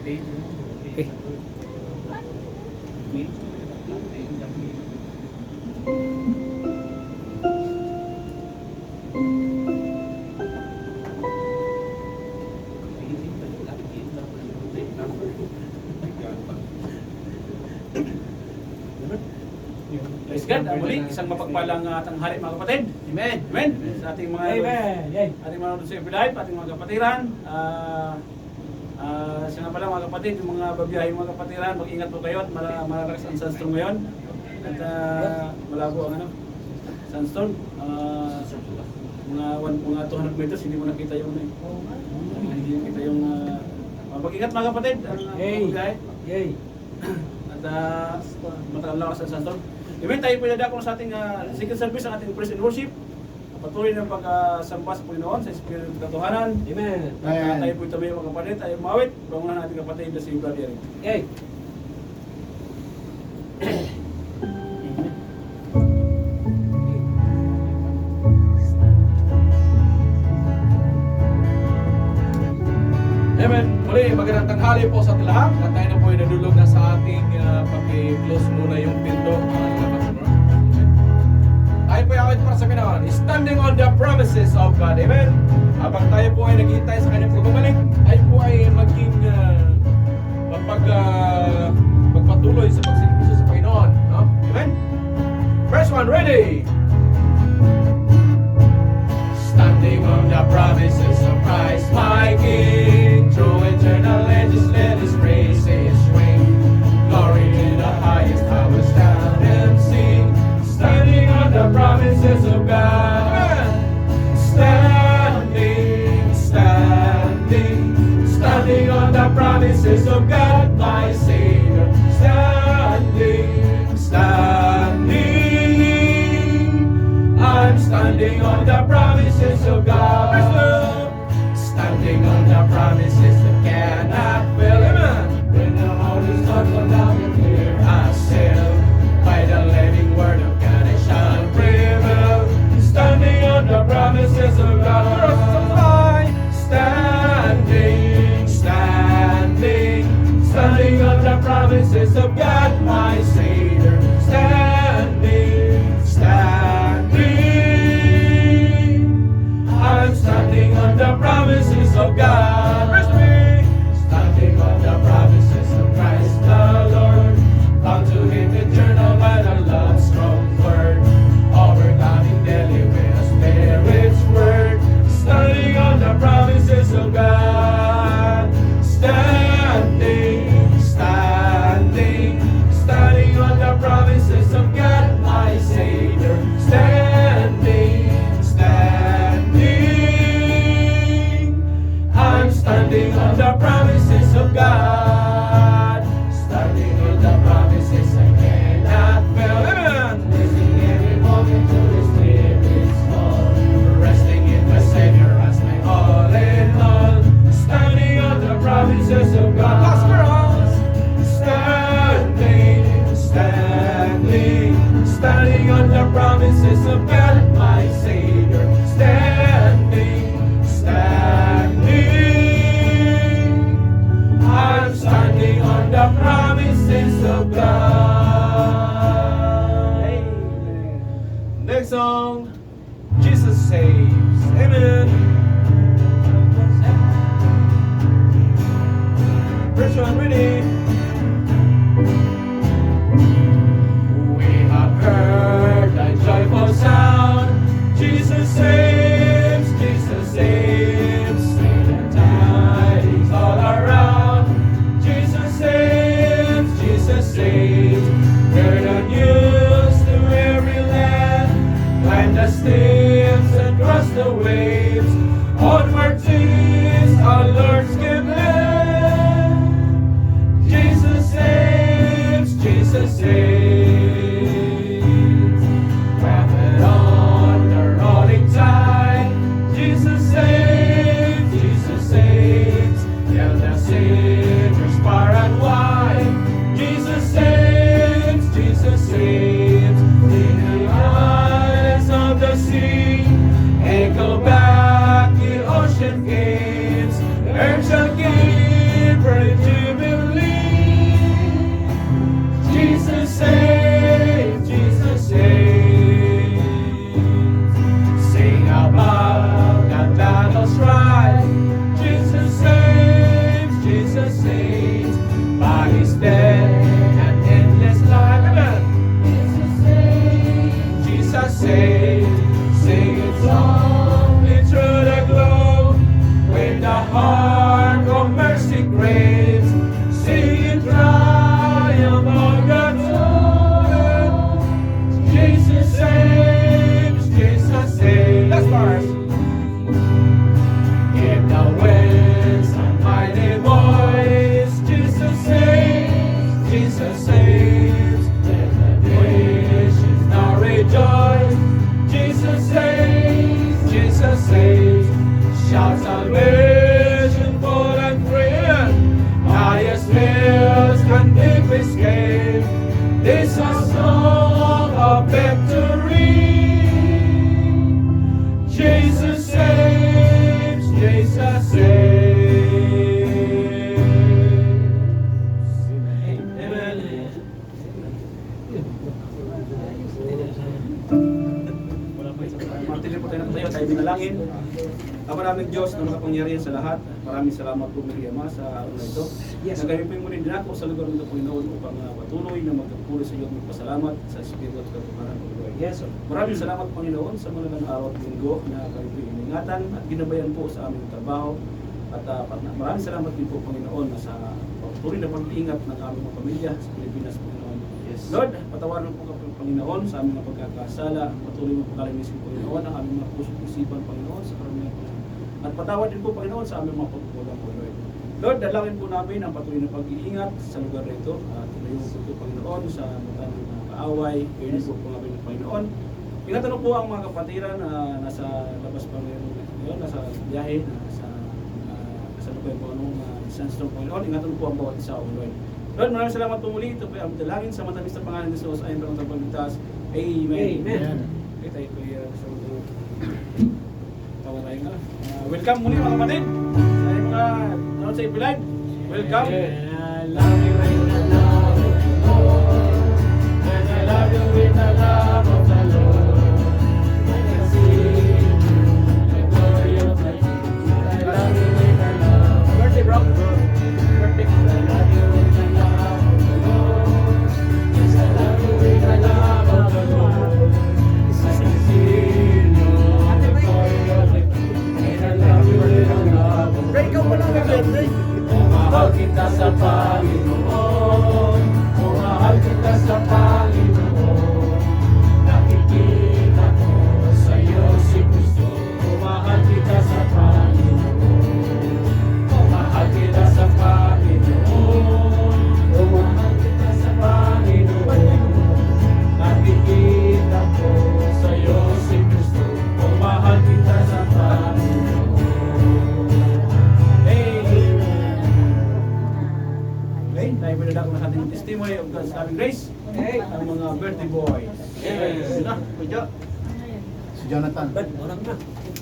Okay. Praise God. Muli, isang mapagpalang tanghali mga kapatid. Amen. Amen. Sa ating mga Amen. ating mga sa Live, ating mga kapatiran. Sino pala mga kapatid, yung mga babiyahe mga kapatiran, mag-ingat po kayo at malakas ang sunstorm ngayon. At malabo ang sunstorm. Mga 200 meters, hindi mo nakita yung hindi mo nakita yung mag-ingat mga kapatid. Yay. At matagal lang sa sunstorm. Amen, tayo po nadako sa ating second service, ang ating praise and worship. Patuloy ng pagsamba sa Panginoon sa Espiritu ng Katotohanan. Amen. At tayo po itabi mga kapatid, tayo mawit. Bangunan natin kapatid na si Brother Eric. Yay. Amen. Muli, magandang tanghali po sa lahat. At tayo na po ay nadulog na sa ating pag-close muna yung pinto. Tayo po ay awit para sa Panginoon. Standing on the promises of God. Amen. Habang tayo po ay naghihintay sa kanyang pagbabalik, tayo po ay maging magpatuloy sa pagsilbiso sa Panginoon. No? Amen. First one, ready? Standing on the promises of Christ, my King, through eternal ages, let His praises ring. Glory to the highest, I will stand and sing. Standing on the promises of God. Standing on the promises of God, my Savior. I'm standing on the promises of God. Standing on the promises that cannot fail. Amen. When the Holy Sun comes down and clear, I sail. By the living word of God, I shall prevail. Standing on the promises of God. Standing on the promises of God, my Savior. I'm standing on the promises of God. Standing on the promises of Christ the Lord. Bound to Him eternal by the love strong word. Overcoming daily with the Spirit's word. Standing on the promises of God. Standing on the promises of God, my Savior. I'm standing on the promises of God. Standing on the promises I cannot fail. Amen. Listening every moment to His Spirit's call. Resting in my Savior as my all in all. Standing on the promises of God. Last cross. Standing on the promises of God, my Savior. I'm standing on the promises of God. Amen. Next song, Jesus Saves. Amen. First one, ready? We have heard thy joyful sound. Jesus saves, Jesus saves. Sing the tidings all around. Jesus saves, Jesus saves. Hear the news to every land. Climb the steps and cross the waves. Onward is our Lord's command. Jesus saves, Jesus saves. Rapid on the rolling tide. Jesus saves, Jesus saves. Tell the sinners far and wide. Jesus saves, Jesus saves. In the eyes of the sea, echo back the ocean gates. Earth shall give ready to be. Maraming Diyos na makapangyarihan sa lahat. Maraming salamat po Maria Ama sa araw na ito. Yes. Na kayo po muli din ako sa lugar nito Panginoon upang patuloy na magpapuri sa iyo at magpasalamat sa Espiritu at katuparan po. Yes, sir. Maraming salamat Panginoon sa mga araw at linggo na kayo po iningatan at ginabayan po sa aming trabaho. At maraming salamat din po Panginoon na sa patuloy na pag-iingat ng aming mga pamilya sa Pilipinas Panginoon. Yes. Lord, patawarin po kami Panginoon sa aming mga pagkakasala. Patuloy mo po kalinisin Panginoon ang aming mga puso at isipan Panginoon sa karamihan po. At patawad din po Panginoon sa aming mga pagkukulang po Lord. Lord, dalangin po namin ang patuloy na pag-iingat sa lugar na ito. At tuloy mo po Panginoon sa mga kaaway. Pwede po po namin ng Panginoon. Pinatanong po ang mga kapatiran na nasa labas pa ngayon, nasa biyahe, nasa lugar po anong Sandstorm Panginoon. Ingatan po ang bawat isa o Lord. Lord, maraming salamat po muli. Ito po ang dalangin sa matamis na pangalan ni Jesus. Ayon pa ng pagligtas. Amen. Amen. Okay, tayo po sa tawa tayo nga. Welcome muli mga kapatid. Sa mga nanood sa FB Live. Welcome. I love you and I love you, Lord. And I love you with the love of the Lord. I can see the glory of my Jesus. I love you with the love. Birthday bro. Birthday. I love you with the love of the Lord. Yes, I love you with the love of the Lord. I can see the glory of my Jesus. And I love you with the love of the Break up pa lang ang birthday. Mahal kita sa Panginoon, mahal kita sa Panginoon. Nakikita ko sa iyo si Kristo, mahal kita sa Panginoon. Mahal kita sa Panginoon, mahal kita sa Panginoon. Nakikita ko sa iyo si Kristo, mahal kita sa Panginoon. Okay, tayo pinadako na ating testimony of God's loving grace. Hey. Ang mga birthday boys. Yes. Sila, Kuya. Si Jonathan. Orang na.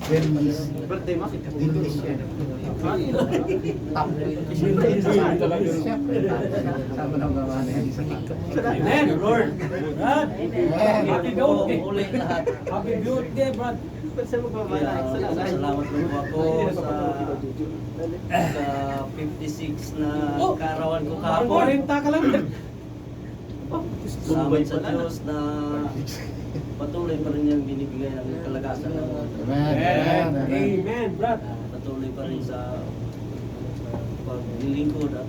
Ben is Birthday mo? English yan. Top. Siyempre. Sama ng mga na yan sa TikTok. Amen, Lord. Brad. Amen. Happy birthday. Ulit lahat. Happy birthday, Brad. Salamat po ako sa 56 na kaarawan ko kahapon. 40 ka lang. Salamat sa Diyos na patuloy pa rin niyang binibigay ng kalagasan ng Amen. Amen. Amen. Amen, Brad. patuloy pa rin sa paglilingkod at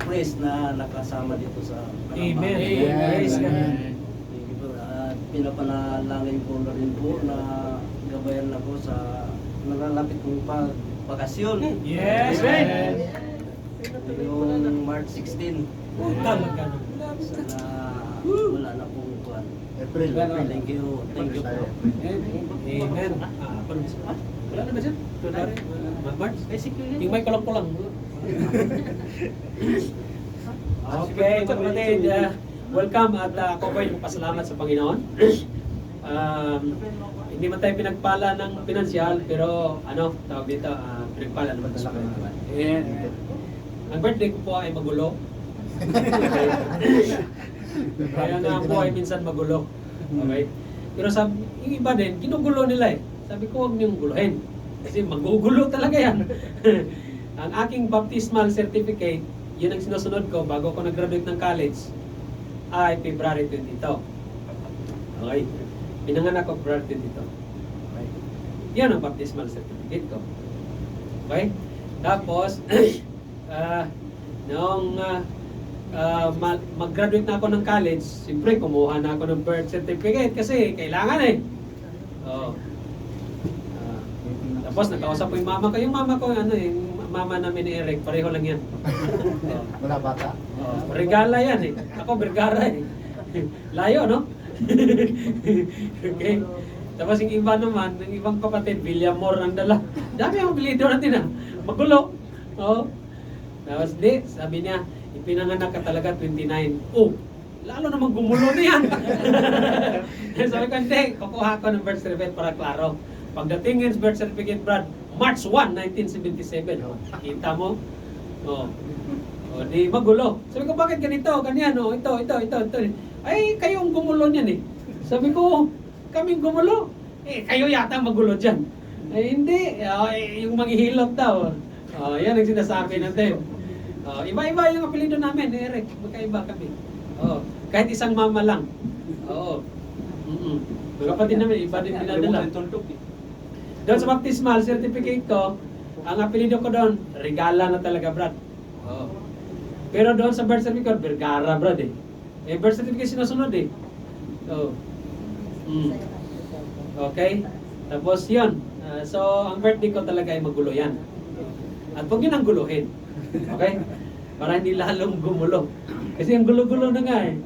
praise na nakasama dito sa Amen. Panambahan. Praise God. At pinapanalangin ko na rin po na gabayan ako sa nalalapit kong bakasyon. Yes, Amen. Yung March 16. Talaga na. Sana wala na pong kuhan. April. Thank you po. Amen. Wala na ba siya? March? Yung may kulang-kulang. Okay, mga kapatid. Welcome at ako po ay magpasalamat sa Panginoon. Hindi man tayo pinagpala ng pinansyal, pero tawag dito, pinagpala naman sa Panginoon. And ang birthday ko po ay magulo. Kaya nga po ay minsan magulo. Okay? Pero yung iba din, ginugulo nila eh. Sabi ko, huwag niyong guluhin. Kasi magugulo talaga yan. Ang aking baptismal certificate, yun ang sinusunod ko bago ako nag-graduate ng college, ay February 22. Okay? Pinanganak ko February 22. Okay? Yan ang baptismal certificate ko. Okay? Tapos, noong mag-graduate na ako ng college, siyempre kumuha na ako ng birth certificate kasi kailangan eh. Oh. Tapos nakausap ko yung mama ko. Yung mama ko, yung mama namin ni Eric, pareho lang yan. Oh. Wala bata. Oh, regala yan eh. Ako, Vergara eh. Layo, no? Okay. Tapos yung iba naman, yung ibang kapatid, Villamor ang dala. Dami ang bilido natin ah. Magulo. Oh. Tapos di, sabi niya, ipinanganak ka talaga 29. Oh, lalo namang gumulo na yan. Sabi ko, hindi, kukuha ko ng birth certificate para klaro. Pagdating yung birth certificate, Brad, March 1, 1977. Oh, kita mo? Oh. Oh, di magulo. Sabi ko, bakit ganito? Ganyan, oh, ito. Ay, kayo ang gumulo niyan eh. Sabi ko, kaming gumulo. Eh, kayo yata magulo dyan. Hindi. Yung maghihilot daw. Yan ang sinasabi natin. Iba-iba yung apelido namin, Eric. Magkaiba kami. Kahit isang mama lang. Oo. Mga kapatid namin, iba din pinadala. Doon sa baptismal certificate ko, ang apelido ko doon, Regala na talaga, Brad. Pero doon sa birth certificate, Vergara, Brad eh. Birth certificate sinusunod eh. Okay? Tapos yun. So, ang birthday ko talaga ay magulo yan. At huwag yun ang guluhin. Okay? Para hindi lalong gumulo. Kasi ang gulo-gulo na nga eh.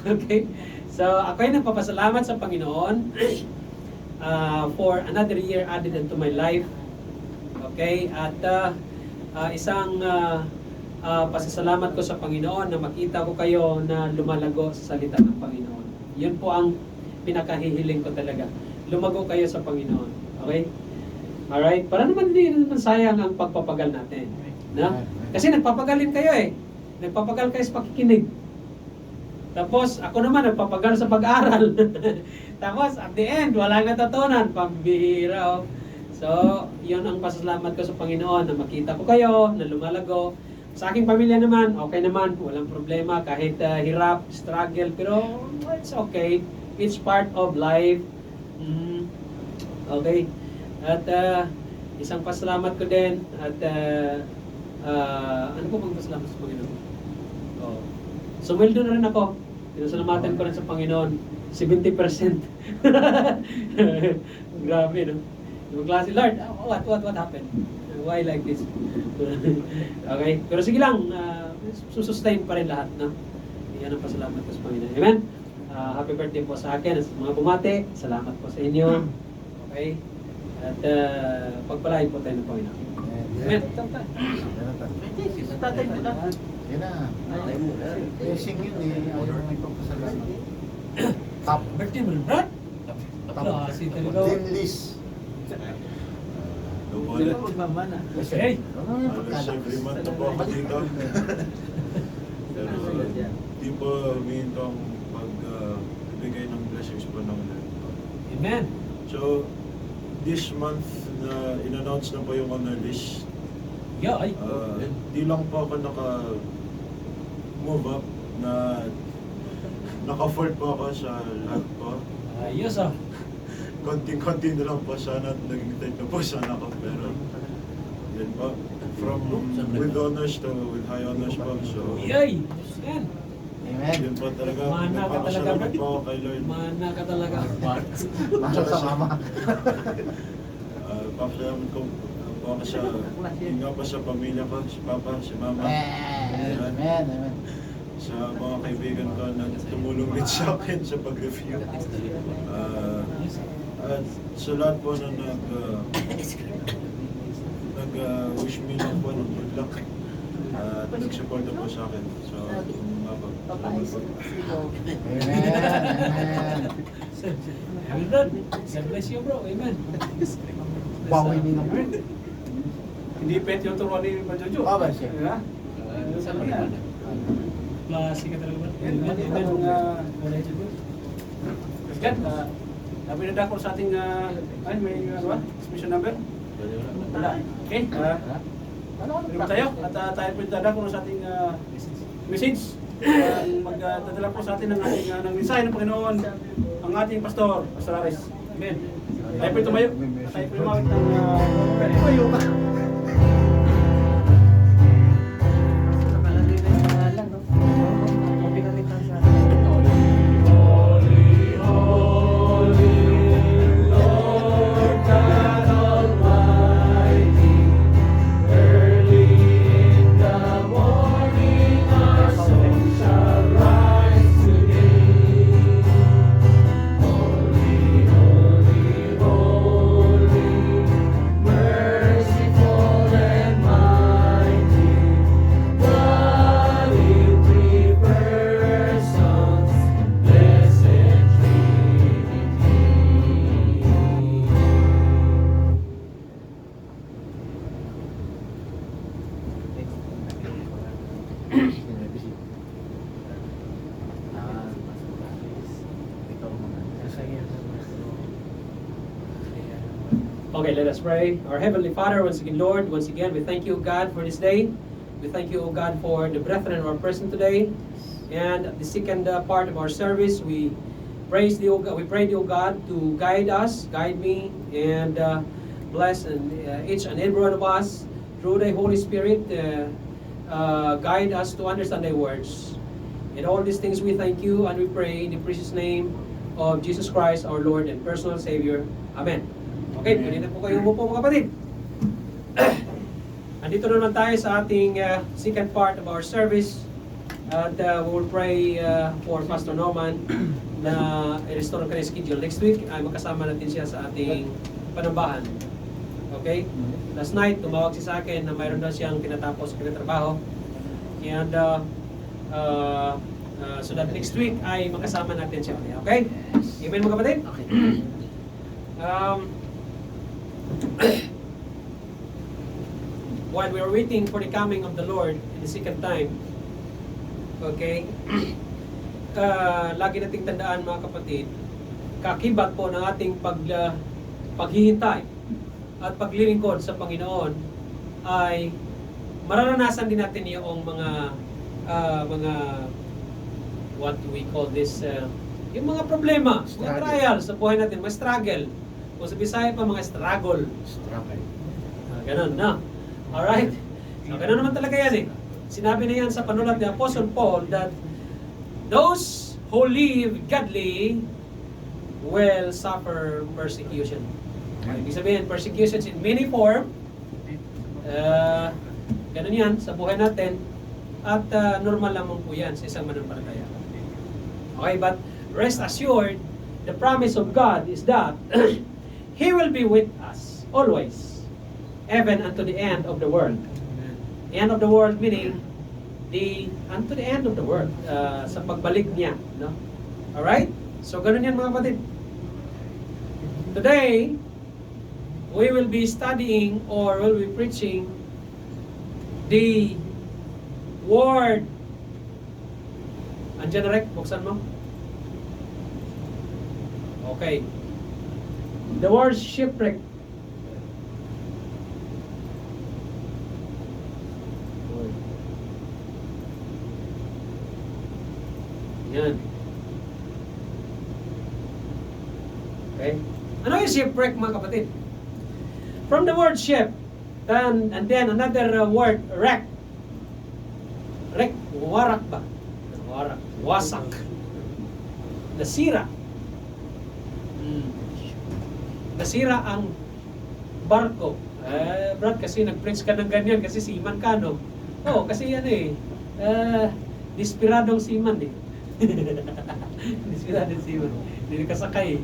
Okay? So, ako ay nagpapasalamat sa Panginoon for another year added into my life. Okay? At isang pasasalamat ko sa Panginoon na makita ko kayo na lumalago sa salita ng Panginoon. Yun po ang pinakahihiling ko talaga. Lumago kayo sa Panginoon. Okay? Alright? Para naman hindi naman sayang ang pagpapagal natin. Na? Kasi nagpapagalin kayo eh. Nagpapagal kayo sa pakikinig. Tapos, ako naman nagpapagal sa pag-aaral. Tapos, at the end, walang natutunan. Pambihira. So, yun ang pasasalamat ko sa Panginoon na makita ko kayo, na lumalago. Sa aking pamilya naman, okay naman. Walang problema. Kahit hirap, struggle. Pero, it's okay. It's part of life. Okay. At isang pasalamat ko din. At ano po bang pasalamat sa Panginoon? Sumweldo na rin ako. Pinasalamatan ko rin sa Panginoon. 70%. Grabe, no? Yung klase, Lord, what happened? Why like this? Okay? Pero sige lang, susustain pa rin lahat, no? Yan ang pasalamat ko sa Panginoon. Amen? Happy birthday po sa akin. Sa mga bumati, salamat po sa inyo. Okay? At pagpalain po tayo ng Panginoon. Amen? Tatay mo na. Yan na. Tatay mo na. Blessing yun eh. Ayaw may pagpasalamat. Top. Birthday mo rin, Brad? Top. Klase talaga. Team list. Hindi mo magmamana. Hey! Ano yung pagkala? Every month na po ako dito. Pero di po huminto ang pagbigay ng blessings po ng Lord. Amen. So, this month na in-announce na po yung honor list. Yeah, ay. Di lang po ako naka-move up na naka-afford po ako sa lahat po. Ayos ah. Konting-konti na lang po sana at naging tight na po sana ako. Pero, yun po. From with honors to with high honors po. So, Yay! Yan. Amen. yun po talaga. Mana ka talaga, Nagpapasalamat Brad. po ako kay Lord. Mana ka talaga. Mahal sa mama. Papasalamat ko po ako sa, yun nga po sa pamilya ko, si Papa, si Mama. Amen. Amen. Sa mga kaibigan ko na tumulong din sa akin sa pag-review. At sa lahat po na nag-wish me lang po ng good luck. At nag-support po sa akin. So, salamat po. Amen. Amen, Brad. God bless you, bro. Amen. Bawi din ako. Hindi pet yung turuan ni Majojo. Ba siya? Diba? Sabi niya. Klase ka talaga, Brad. Yan, Amen. yan, Amen. Amen. Yan, sabi na dako sa ating, ay, may ano ba? Special number? Wala. Okay, ano tayo? At tayo po dadako sa ating message. Magdadala po sa atin ng ating ng mensahe ng Panginoon ang ating pastor, Pastor Aris. Amen. Tayo po tumayo. Tayo po lumawit ng tumayo ka. Nakalagay na yung pangalan, no? Pinalitan sa Okay, let us pray. Our Heavenly Father, once again, Lord, once again, we thank you, God, for this day. We thank you, O God, for the brethren of our person today. And the second part of our service, we praise the, we pray the, O God, to guide us, guide me, and bless each and every one of us through the Holy Spirit. Guide us to understand thy words. In all these things we thank you and we pray in the precious name of Jesus Christ, our Lord and personal Savior. Amen. Okay, pwede na po kayo umupo mga kapatid. Andito naman tayo sa ating second part of our service. At we will pray for Pastor Norman na i-restore ang kanyang schedule. Next week ay makasama natin siya sa ating panambahan. Okay? Last night, tumawag siya sa akin na mayroon daw siyang kinatapos sa kinatrabaho. And so that next week ay makasama natin siya. Okay? Amen mga kapatid? Okay. While we are waiting for the coming of the Lord in the second time, okay, lagi nating tandaan mga kapatid, kakibat po ng ating paghihintay at paglilingkod sa Panginoon ay mararanasan din natin yung mga what we call this, yung mga problema, mga trials sa buhay natin, mga struggle. O sa Bisaya pa, mga struggle. Ganun, na. Alright? So, ganun naman talaga yan eh. Sinabi na yan sa panulat ni Apostle Paul that those who live godly will suffer persecution. Ibig sabihin, persecutions in many form. Ganun yan sa buhay natin. At normal lamang po yan sa isang manampalataya. Okay, but rest assured, the promise of God is that He will be with us always, even unto the end of the world. The end of the world meaning unto the end of the world, sa pagbalik niya, no? All right? So ganun yan mga kapatid. Today, we will be studying or will be preaching the word. Andiyan na Rek, buksan mo. Okay. The word shipwreck. Yan. Okay. Ano yung shipwreck mga kapatid? From the word ship, and then another word, wreck. Wreck, warak ba? Warak, wasak. Nasira. Nasira ang barko. Brad, kasi nag-preach ka ng ganyan kasi seaman ka, no? Oo, kasi yan desperadong seaman eh. Desperadong seaman. Hindi kasakay.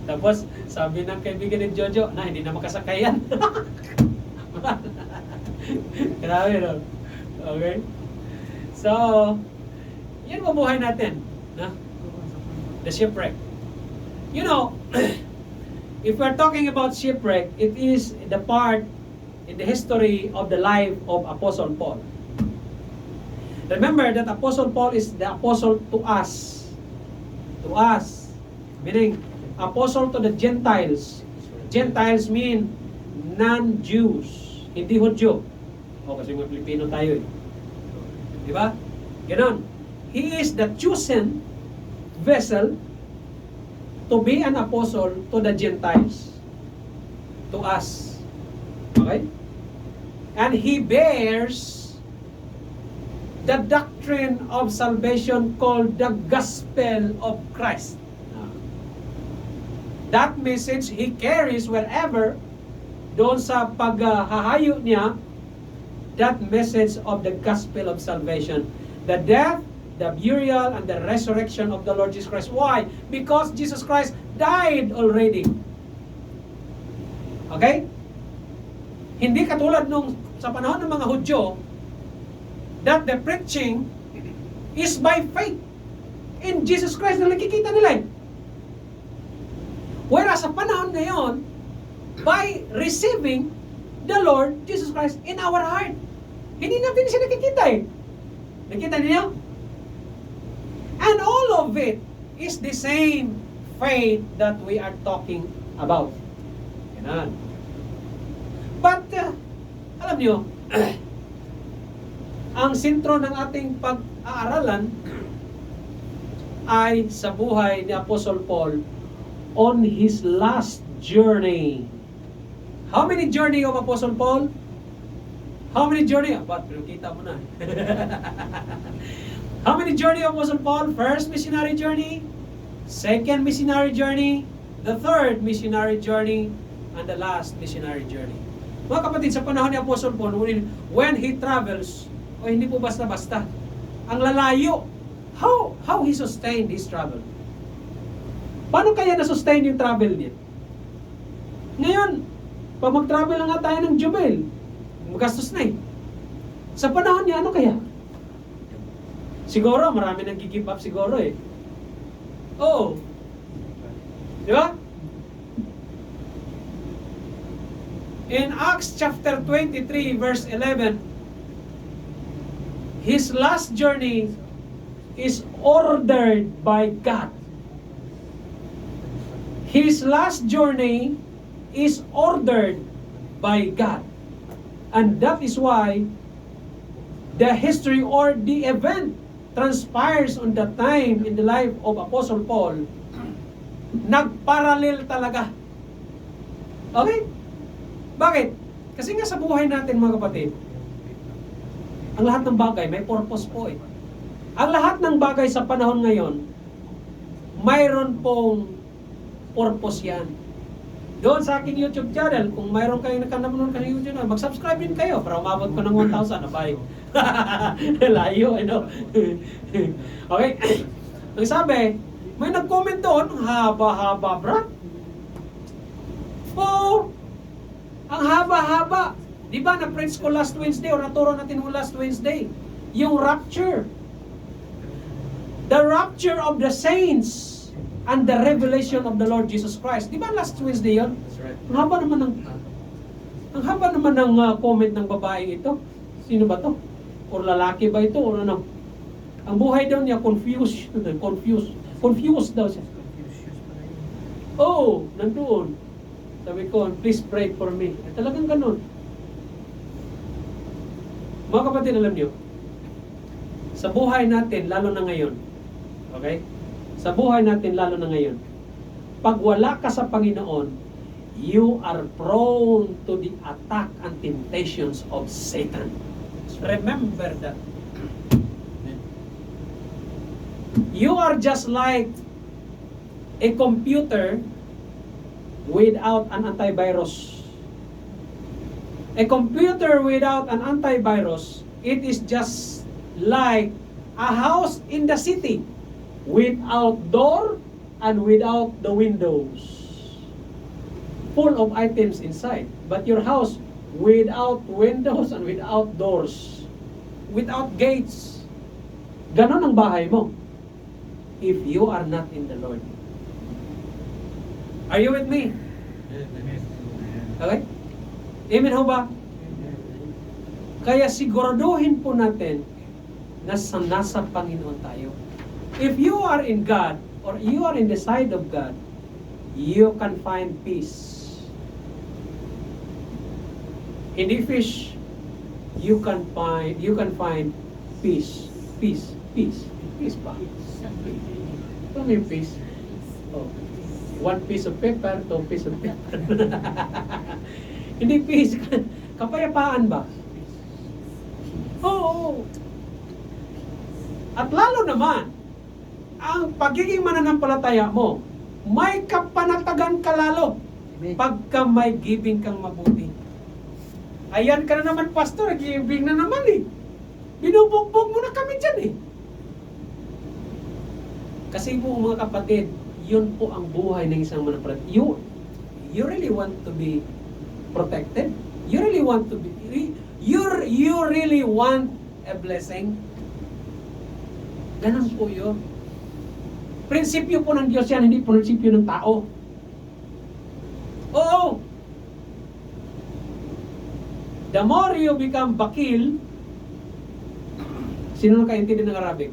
Tapos, sabi ng kaibigan ni Jojo, na hindi na makasakay yan. Grabe, no? Okay? So, yan mabuhay natin. No? The shipwreck. You know, if we're talking about shipwreck, it is the part in the history of the life of Apostle Paul. Remember that Apostle Paul is the apostle to us. To us. Meaning, apostle to the Gentiles. Gentiles mean non-Jews. Hindi Hudyo. O, kasi mga Pilipino tayo eh. Di ba? Ganon. He is the chosen vessel to be an apostle to the Gentiles, to us. Okay? And he bears the doctrine of salvation called the gospel of Christ. That message he carries wherever, doon sa paghahayo niya, that message of the gospel of salvation. The death, the burial, and the resurrection of the Lord Jesus Christ. Why? Because Jesus Christ died already. Okay? Hindi katulad nung sa panahon ng mga Hudyo, that the preaching is by faith in Jesus Christ na nakikita nila. Whereas sa panahon ngayon, by receiving the Lord Jesus Christ in our heart. Hindi natin siya nakikita eh. Nakita niyo? And all of it is the same faith that we are talking about. Ganon. But, alam nyo, ang sentro ng ating pag-aaralan ay sa buhay ni Apostle Paul on his last journey. How many journey of Apostle Paul? How many journey? Ba't pinakita mo na? How many journey of Apostle Paul? First missionary journey, second missionary journey, the third missionary journey, and the last missionary journey. Mga kapatid, sa panahon ni Apostle Paul, when he travels, o hindi po basta-basta, ang lalayo, how he sustained his travel? Paano kaya na-sustain yung travel niya? Ngayon, pag mag-travel na nga tayo ng Jubel, magastos na eh. Sa panahon niya, ano kaya? Siguro, marami nang give up siguro eh. Oo. Di ba? In Acts chapter 23 verse 11, his last journey is ordered by God. His last journey is ordered by God. And that is why the history or the event transpires on the time in the life of Apostle Paul, nagparallel talaga. Okay? Bakit? Kasi nga sa buhay natin mga kapatid, ang lahat ng bagay may purpose po eh. Ang lahat ng bagay sa panahon ngayon, mayroon pong purpose yan. Doon sa aking YouTube channel, kung mayroon kayong nakanamunod ka ng YouTube channel, mag-subscribe din kayo para umabot ko ng 1,000. Abay. Layo, ano? Okay. Ang sabi, may nag-comment doon, haba-haba, bro. Oo. Ang haba-haba. Di ba na-preach ko last Wednesday o naturo natin mo last Wednesday? Yung rapture. The rapture of the saints and the revelation of the Lord Jesus Christ. Di ba last Wednesday yun? That's right. Ang haba naman ng comment ng babae ito. Sino ba to? Or lalaki ba ito? Or ano? Ang buhay daw niya, confused daw siya. Oo, nandoon. Sabi ko, please pray for me. Talagang ganun. Mga kapatid, alam niyo, sa buhay natin, lalo na ngayon, okay? Sa buhay natin, lalo na ngayon, pag wala ka sa Panginoon, you are prone to the attack and temptations of Satan. Remember that. You are just like a computer without an antivirus. A computer without an antivirus, it is just like a house in the city without door and without the windows. Full of items inside. But your house without windows and without doors. Without gates. Ganon ang bahay mo. If you are not in the Lord. Are you with me? Okay? Amen ho ba? Kaya siguraduhin po natin na nasa Panginoon tayo. If you are in God or you are in the side of God, you can find peace. Hindi fish, you can find peace. Peace ba? Ano yung peace? Oh. 1 piece of paper, 2 piece of paper. Hindi peace. Kapayapaan ba? Oo. At lalo naman, ang pagiging mananampalataya mo, may kapanatagan ka lalo pagka may giving kang mabuti. Ayan ka na naman, pastor, giving na naman eh. Binubugbog mo na kami dyan eh. Kasi po mga kapatid, yun po ang buhay ng isang mananampalataya. You really want to be protected? You really want to be, you really want a blessing? Ganun po yun. Prinsipyo po ng Diyos yan, hindi prinsipyo ng tao. Oo. The more you become bakil, sino nakaintindi ng Arabic?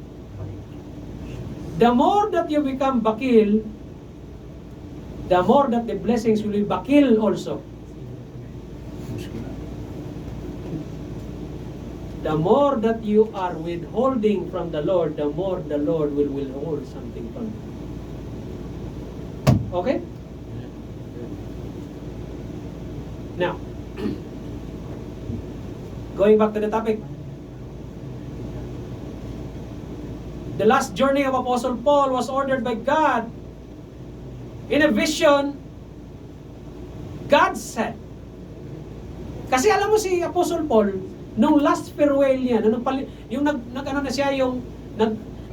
The more that you become bakil, the more that the blessings will be bakil also. The more that you are withholding from the Lord, the more the Lord will withhold something from you. Okay? Now, going back to the topic. The last journey of Apostle Paul was ordered by God. In a vision, God said. Kasi alam mo si Apostle Paul, nung last farewell niya, yung nag-ano na siya, yung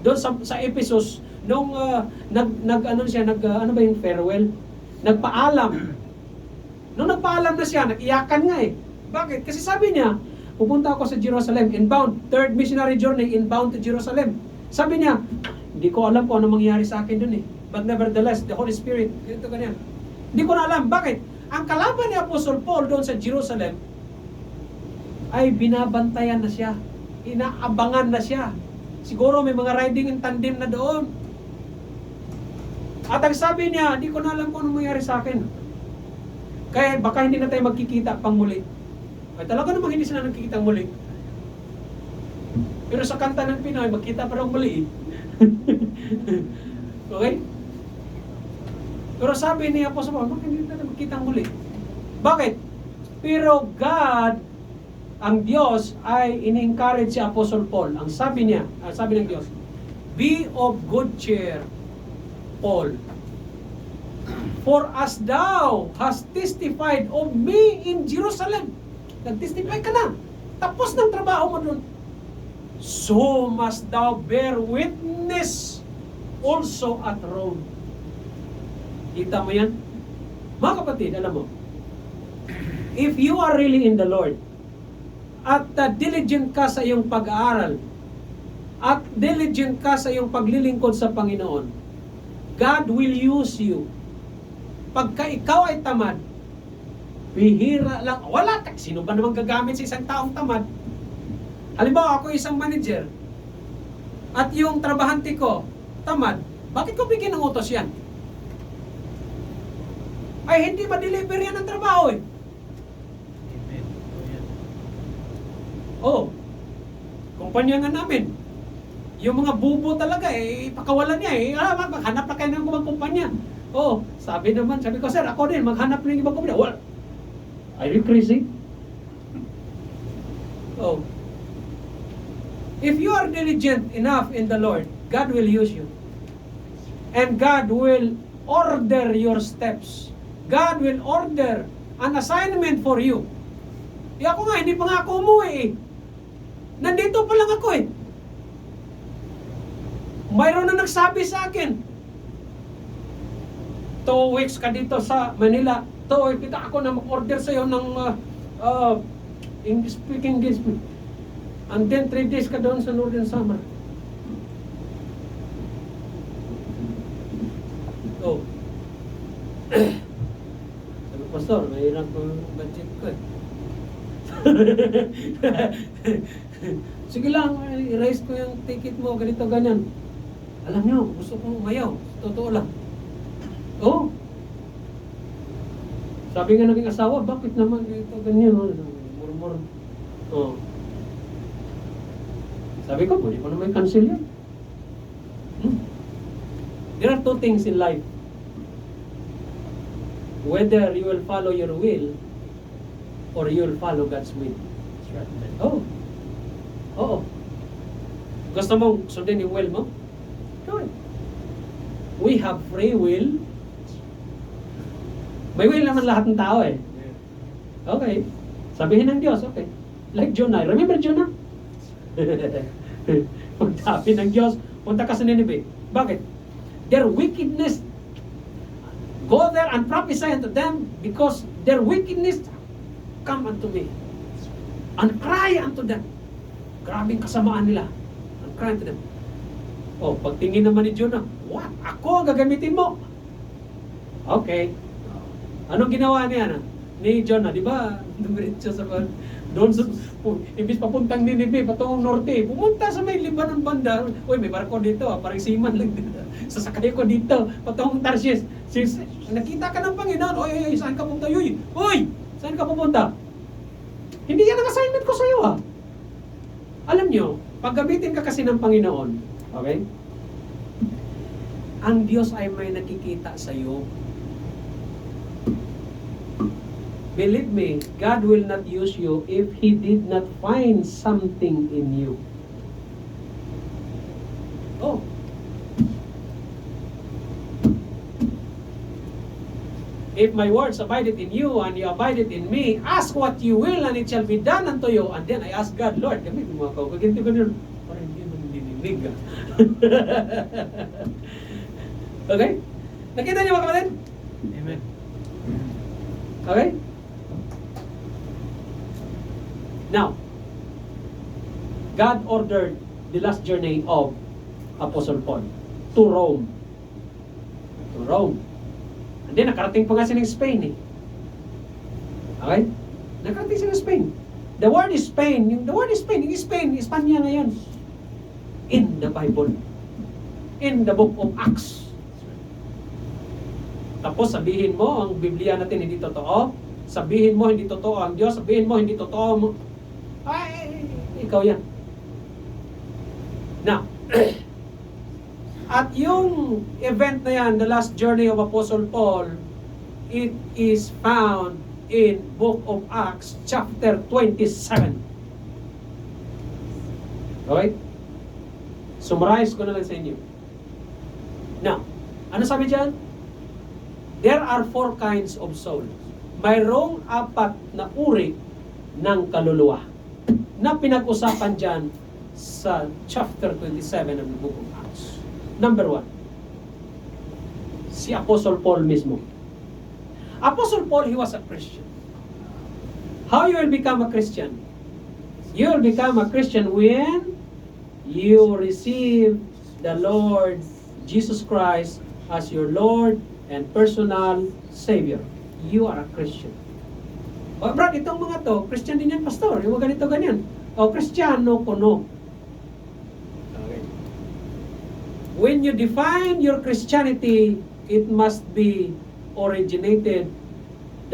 doon sa Ephesus, nung ano ba yung farewell? Nagpaalam. Nung nagpaalam na siya, nag-iyakan nga eh. Bakit? Kasi sabi niya, pupunta ako sa Jerusalem, inbound, third missionary journey, inbound to Jerusalem. Sabi niya, hindi ko alam kung ano mangyayari sa akin dun eh. But nevertheless, the Holy Spirit, ganito ganyan. Hindi ko na alam. Bakit? Ang kalaban ni Apostle Paul doon sa Jerusalem, ay binabantayan na siya. Inaabangan na siya. Siguro may mga riding in tandem na doon. At ang sabi niya, hindi ko na alam kung ano mangyayari sa akin. Kaya baka hindi na tayo magkikita pang muli. Ay talaga namang hindi sila nagkikita muli. Pero sa kanta ng Pinoy, magkita pa rin muli. Okay? Pero sabi ni Apostle Paul, bakit hindi na magkita muli? Bakit? Pero God, ang Diyos ay in-encourage si Apostle Paul. Ang sabi niya, sabi ng Diyos, be of good cheer, Paul. For as thou hast testified of me in Jerusalem. Nag-testify ka na. Tapos ng trabaho mo doon. So must thou bear witness also at Rome. Kita mo yan? Mga kapatid, alam mo, if you are really in the Lord, at diligent ka sa iyong pag-aaral, at diligent ka sa iyong paglilingkod sa Panginoon, God will use you. Pagka ikaw ay tamad, bihira lang, wala, sino ba naman gagamit sa isang taong tamad? Halimbawa, ako isang manager, at yung trabahante ko, tamad, bakit ko bigyan ng utos yan? Ay, hindi ma-deliver yan ng trabaho eh. Oh, kumpanya nga namin, yung mga bubo talaga eh, pakawalan niya eh, maghanap na kayo ng ibang kumpanya. Oh, sabi ko, sir, ako din, maghanap ng ibang kumpanya. Well, are you crazy? Oh, if you are diligent enough in the Lord, God will use you. And God will order your steps. God will order an assignment for you. Eh ako nga, hindi pa nga ako umuwi eh. Nandito pa lang ako eh. Mayroon na nagsabi sa akin, 2 weeks ka dito sa Manila. 2 weeks kita ako na mag-order sa'yo ng English speaking English. And then 3 days ka doon sa Northern Samar. Oh. Sabi, Pastor, mahirap ang budget ko eh. Sige lang, i-raise ko yung ticket mo, ganito, ganyan. Alam nyo, gusto kong umayaw. Totoo lang. Oh. Sabi nga naging asawa, bakit naman ganito, ganyan? Murmur. Oh. Sabi ko, pwede ko naman cancel yan. There are 2 things in life. Whether you will follow your will or you will follow God's will. Oh. Oo. Gusto mong sundin yung will mo? Good. We have free will. May will naman lahat ng tao eh. Okay. Sabihin ng Diyos, okay. Like Jonah. Remember Jonah? Pagsabi ng Diyos, punta ka sa Nineveh. Bakit? Their wickedness, go there and prophesy unto them because their wickedness come unto me. And cry unto them. Grabing kasamaan nila. And cry unto them. Oh, pagtingin naman ni Jonah, what? Ako ang gagamitin mo? Okay. Anong ginawa niya na? Ni Jonah, di ba? Dumiretso sa Doon sa, imbis papuntang Ninive, patungong norte, pumunta sa may Lebanon banda. Uy, may barko dito, parang seaman lang dito. Sasakay ko dito, patungong Tarshish. Nakita ka ng Panginoon, oy, saan ka pupunta? Uy, saan ka pupunta? Hindi yan ang assignment ko sa iyo, ha? Alam nyo, paggamitin ka kasi ng Panginoon, okay? Ang Diyos ay may nakikita sa iyo. Believe me, God will not use you if He did not find something in you. Oh. If my words abided in you and you abided in me, ask what you will and it shall be done unto you. And then I ask God, Lord, kami mga kaganti ko nyo, parang hindi man dinilig. Okay? Nakita niyo mga kapatid? Amen. Okay? Now, God ordered the last journey of Apostle Paul to Rome. To Rome. And then, nakarating pa nga siya ng Spain eh. Okay? Nakarating siya ng Spain. The word is Spain. The word is Spain. Yung Spain, Espanya ngayon. In the Bible. In the book of Acts. Tapos sabihin mo, ang Biblia natin hindi totoo. Sabihin mo, hindi totoo ang Diyos. Sabihin mo, hindi totoo mo. Ay, ikaw yan. Now, at yung event na yan, the last journey of Apostle Paul, it is found in Book of Acts, chapter 27. Okay? Summarize ko na lang sa inyo. Now, ano sabi dyan? There are 4 kinds of souls. Mayroong 4 na uri ng kaluluwa na pinag-usapan dyan sa chapter 27 of the Book of Acts. Number 1, si Apostle Paul mismo. Apostle Paul, he was a Christian. How you will become a Christian? You will become a Christian when you receive the Lord Jesus Christ as your Lord and personal Savior. You are a Christian. O Brad, itong mga to, Christian din yan, pastor. Yung mga ganito, ganyan. O Kristiyano kuno. Okay. When you define your Christianity, it must be originated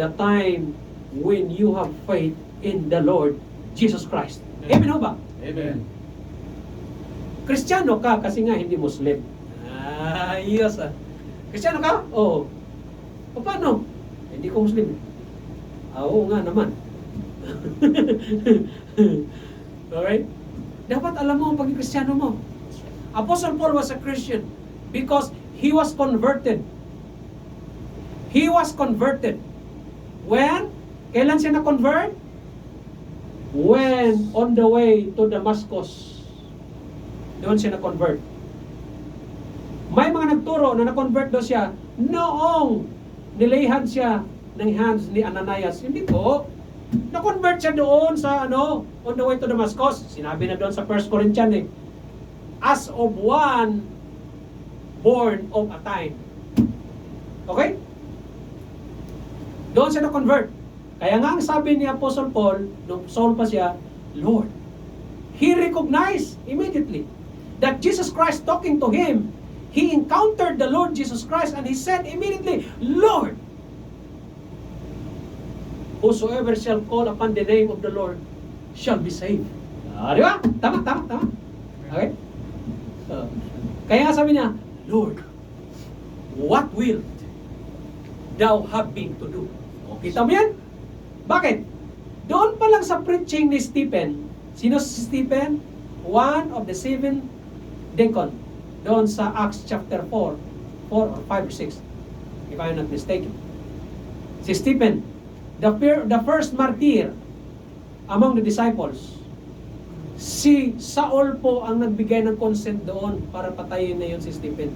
the time when you have faith in the Lord Jesus Christ. Amen ho ba? Amen. Kristiyano ka kasi nga hindi Muslim. Yes ah. Kristiyano ka? Oo. O paano? Hindi ko Muslim. Oo nga naman. Alright? Dapat alam mo ang pagiging Kristiyano mo. Apostle Paul was a Christian because he was converted. He was converted. When? Kailan siya na-convert? When on the way to Damascus. Doon siya na-convert. May mga nagturo na na-convert daw siya noong nilayhan siya ng hands ni Ananias. Hindi po. Na-convert siya doon sa on the way to Damascus. Sinabi na doon sa 1 Corinthians eh. As of one born of a time. Okay? Doon siya na-convert. Kaya nga ang sabi ni Apostle Paul, nung Saul pa siya, Lord. He recognized immediately that Jesus Christ talking to him, he encountered the Lord Jesus Christ and he said immediately, Lord, whosoever shall call upon the name of the Lord shall be saved. Di ba? Tama. Okay? Kaya nga sabi niya, Lord, what will thou have me to do? Kita mo yan? Bakit? Doon pa lang sa preaching ni Stephen. Sino si Stephen? One of the 7 deacon. Doon sa Acts chapter 4 or 5 or 6. If I'm not mistaken. Si Stephen, the first martyr among the disciples. Si Saul po ang nagbigay ng consent doon para patayin na yun si Stephen.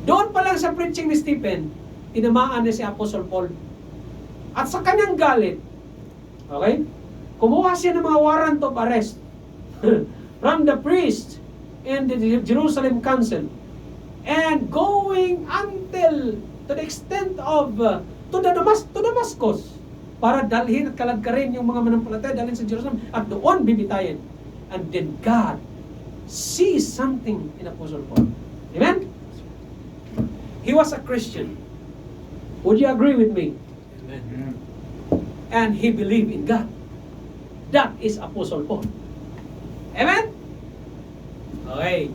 Doon pa lang sa preaching ni Stephen, tinamaan na si Apostle Paul. At sa kanyang galit, okay, kumuha siya ng mga warrant of arrest from the priest and the Jerusalem council, and going until to the extent of to Damascus, para dalhin at kalagkarin yung mga manampalataya, dalhin sa Jerusalem, at doon bibitayin. And then God sees something in Apostle Paul. Amen? He was a Christian. Would you agree with me? Amen. And he believed in God. That is Apostle Paul. Amen? Okay.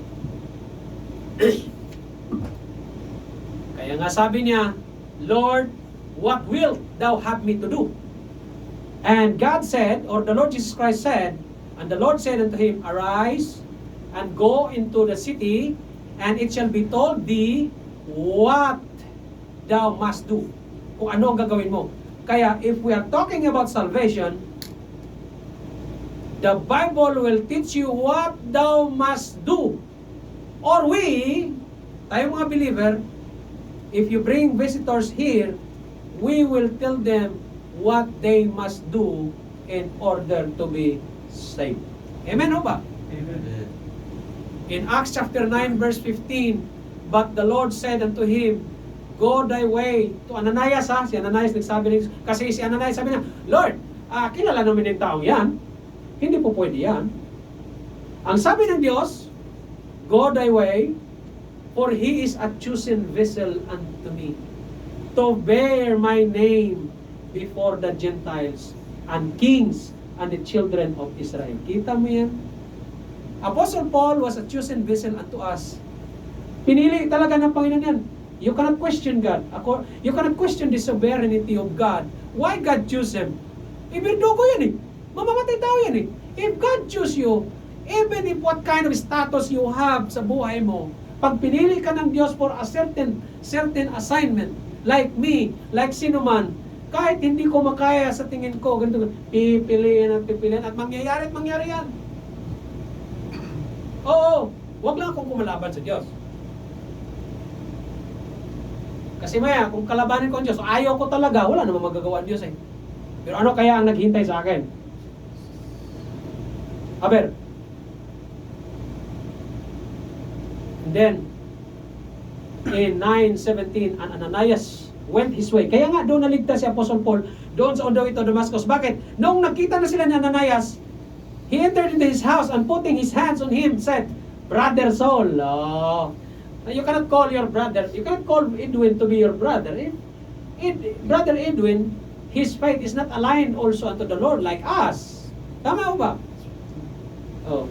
Kaya nga sabi niya, Lord, what wilt thou have me to do? And God said, or the Lord Jesus Christ said, and the Lord said unto him, Arise, and go into the city, and it shall be told thee what thou must do. Kung ano ang gagawin mo. Kaya if we are talking about salvation, the Bible will teach you what thou must do. Or we, tayo mga believer, if you bring visitors here, we will tell them what they must do in order to be saved. Amen o ba? Amen. In Acts chapter 9 verse 15, but the Lord said unto him, Go thy way to Ananias, ha? Si Ananias nagsabi, kasi si Ananias sabi niya, Lord, kilala namin yung taong yan. Hindi po pwede yan. Ang sabi ng Diyos, Go thy way, for he is a chosen vessel unto me, to bear my name before the Gentiles and kings and the children of Israel. Kita mo yan? Apostle Paul was a chosen vessel unto us. Pinili talaga ng Panginoon yan. You cannot question God. You cannot question the sovereignty of God. Why God choose him? Ibirdo ko yan eh. Mamamatay tao yan eh. If God choose you, even if what kind of status you have sa buhay mo, pag pinili ka ng Diyos for a certain assignment, like me, like sino man, kahit hindi ko makaya sa tingin ko, ganito, pipiliin at mangyayari yan. Oo, wag lang akong kumalaban sa Diyos. Kasi maya, kung kalabanin ko ang Diyos, ayaw ko talaga, wala namang magagawa ang Diyos eh. Pero ano kaya ang naghintay sa akin? Aber. And then, in 9:17, and Ananias went his way. Kaya nga doon naligtas si Apostle Paul doon sa on the way to Damascus. Bakit? Noong nakita na sila ni Ananias, he entered into his house and putting his hands on him said, Brother Saul, you cannot call your brother, you cannot call Edwin to be your brother. Brother Edwin, his faith is not aligned also unto the Lord like us. Tama ba? Oh.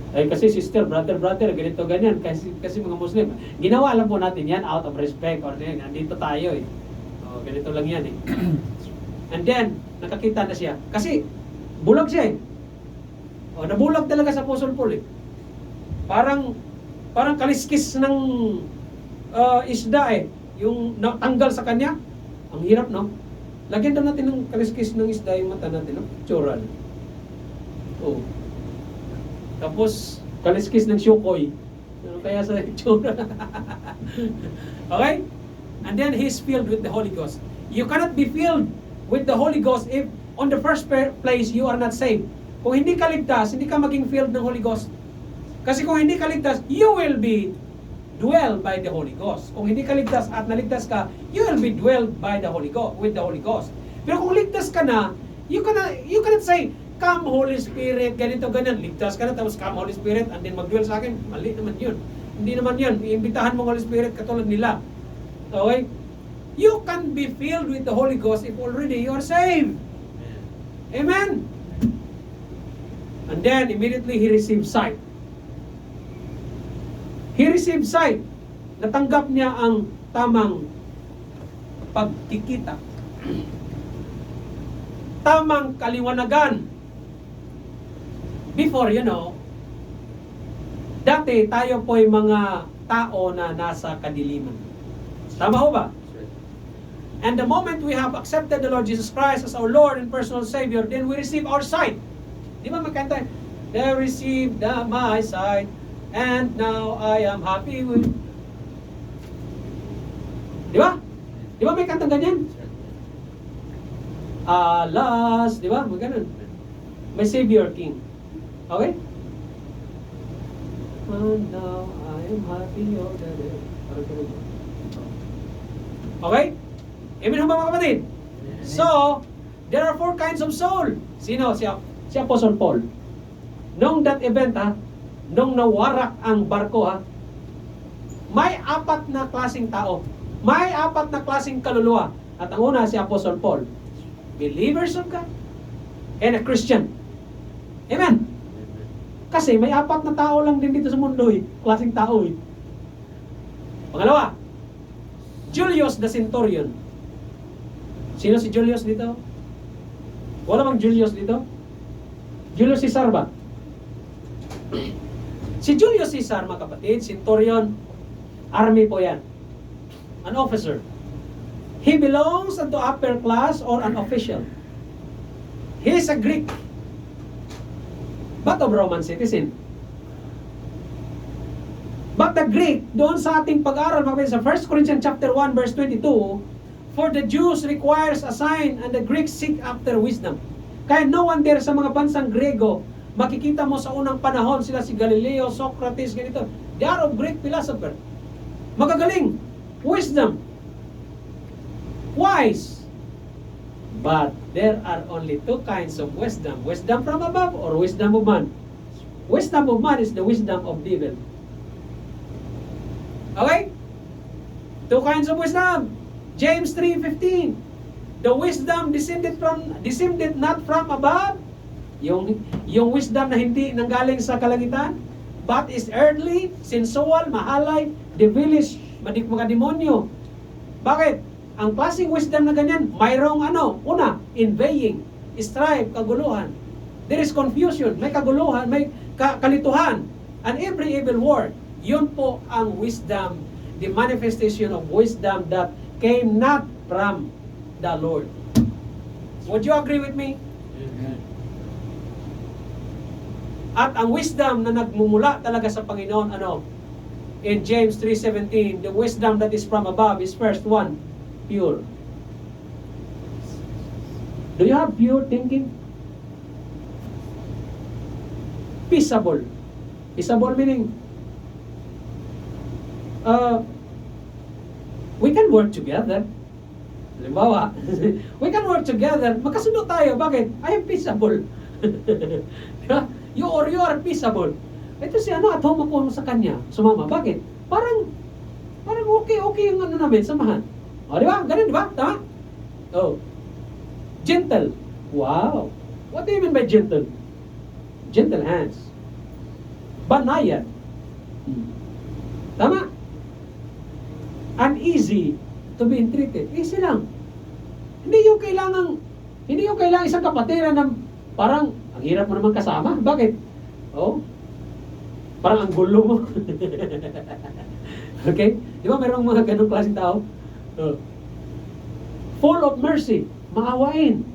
Ay kasi sister, brother, ganito ganyan kasi mga Muslim. Ginawa lang po natin yan out of respect or nandito tayo eh. Oh, ganito lang yan eh. And then nakakita na siya kasi bulag siya eh. Oh, nabulag talaga sa Apostle Paul eh. Parang kaliskis ng isda eh. Yung natanggal sa kanya. Ang hirap, no? Lagyan daw natin ng kaliskis ng isda yung mata natin, no? Tsuran. Oh. Tapos, kaliskis ng syukoy. Ano kaya sa itsura? Okay? And then he's filled with the Holy Ghost. You cannot be filled with the Holy Ghost if on the first place you are not saved. Kung hindi ka ligtas, hindi ka maging filled ng Holy Ghost. Kasi kung hindi ka ligtas, you will be dwelled by the Holy Ghost. Kung hindi ka ligtas at naligtas ka, you will be dwelled by the Holy Ghost, with the Holy Ghost. Pero kung ligtas ka na, you cannot say, Come Holy Spirit, ganito, ganyan. Ligtas ka na, tapos come Holy Spirit, and then mag-dwell sa akin. Mali naman yun. Hindi naman yun. Iimbitahan mo Holy Spirit katulad nila. Okay? You can be filled with the Holy Ghost if already you are saved. Amen? And then, immediately, he received sight. He received sight. Natanggap niya ang tamang pagkikita. Tamang kaliwanagan. Before, dati tayo po'y mga tao na nasa kadiliman. Tama ho ba? And the moment we have accepted the Lord Jesus Christ as our Lord and personal Savior, then we receive our sight. Di ba magkanta? They received my sight, and now I am happy with... Di ba? Di ba may kantang ganyan? Alas, di ba? Magkanon. My Savior King. Okay? And now I am happy all the day. Okay? Amen ho ba mga kapatid? So, There are 4 kinds of soul. Sino? Si Apostle Paul. Nung that event nung nawarak ang barko may 4 na klaseng tao. May 4 na klaseng kaluluwa. At ang una si Apostle Paul. Believers of God and a Christian. Amen. Kasi may 4 na tao lang din dito sa mundo klaseng tao Pangalawa, Julius the Centurion. Sino si Julius dito? Wala bang Julius dito? Julius Caesar ba? Si Julius Caesar, mga kapatid, Centurion, army po yan. An officer. He belongs to upper class or an official. He is a Greek, but of Roman citizen. But the Greek, doon sa ating pag-aaral, mga kapatid, sa 1 Corinthians chapter 1, verse 22, for the Jews requires a sign and the Greeks seek after wisdom. Kaya no wonder sa mga bansang Grego, makikita mo sa unang panahon sila si Galileo, Socrates, ganito. They are of Greek philosopher. Magagaling. Wisdom. Wise. But there are only 2 kinds of wisdom. Wisdom from above or wisdom of man. Wisdom of man is the wisdom of devil. Okay? 2 kinds of wisdom. James 3:15. The wisdom descended not from above. Yung wisdom na hindi nanggaling sa kalangitan, but is earthly, sensual, mahalay, devilish, mga demonyo. Bakit? Ang klaseng wisdom na ganyan, mayroong una, envying, strife, kaguluhan. There is confusion, may kaguluhan, may kalituhan, and every evil word. Yun po ang wisdom, the manifestation of wisdom that came not from the Lord. Would you agree with me? At ang wisdom na nagmumula talaga sa Panginoon, in James 3:17, the wisdom that is from above is first one, pure. Do you have pure thinking? Peaceable. Peaceable meaning, we can work together. Halimbawa, we can work together. Magkasundo tayo. Bakit? I am peaceable. You are peaceable. Ito si at home ako sa kanya. Sumama. Bakit? Parang okay yung namin, samahan. O, di ba? Ganun, di ba? Tama? Oh. Gentle. Wow. What do you mean by gentle? Gentle hands. Banayad. Tama? Uneasy to be entreated. Easy lang. Hindi yung kailangan isang kapatiran na parang ang hirap mo naman kasama. Bakit? Oh. Parang ang gulo mo. Okay? Di ba mayroong mga ganong klaseng tao? Oh. Full of mercy. Maawain.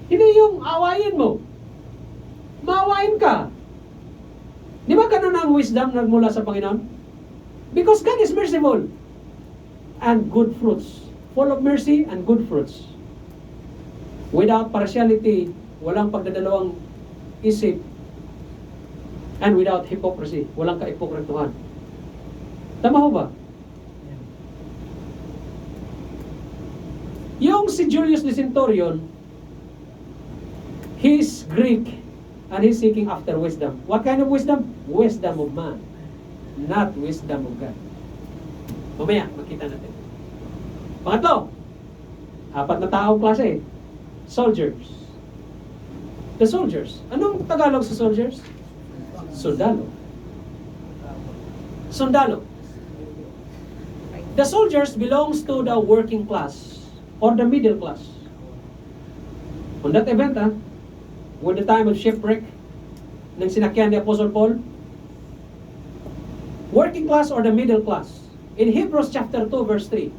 Hindi yung awayin mo. Maawain ka. Di ba ganun ang wisdom nagmula sa Panginoon? Because God is merciful. And good fruits. Full of mercy and good fruits. Without partiality, walang pagdadalawang isip. And without hypocrisy, walang ka-hipokrituhan. Tama ho ba? Yung si Julius the Centurion, he's Greek and he's seeking after wisdom. What kind of wisdom? Wisdom of man, not wisdom of God. Mamaya, makita natin. Pangatlo, 4 na taong klase. Soldiers. The soldiers. Anong Tagalog sa soldiers? Sundalo. Sundalo. The soldiers belongs to the working class or the middle class. On that event, when the time of shipwreck ng sinakyan ni Apostle Paul, working class or the middle class. In Hebrews chapter 2 verse 3,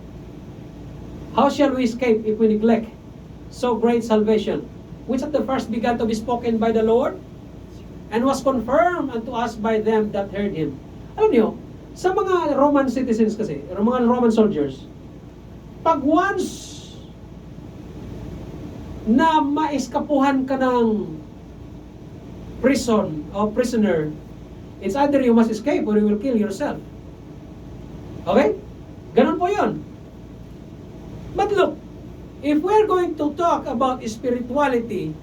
how shall we escape if we neglect so great salvation, which at the first began to be spoken by the Lord, and was confirmed unto us by them that heard Him. Alam niyo, sa mga Roman citizens kasi, mga Roman soldiers, pag once na maiskapuhan ka ng prison o prisoner, it's either you must escape or you will kill yourself. Okay? Ganun po yun. But look, If we're going to talk about spirituality,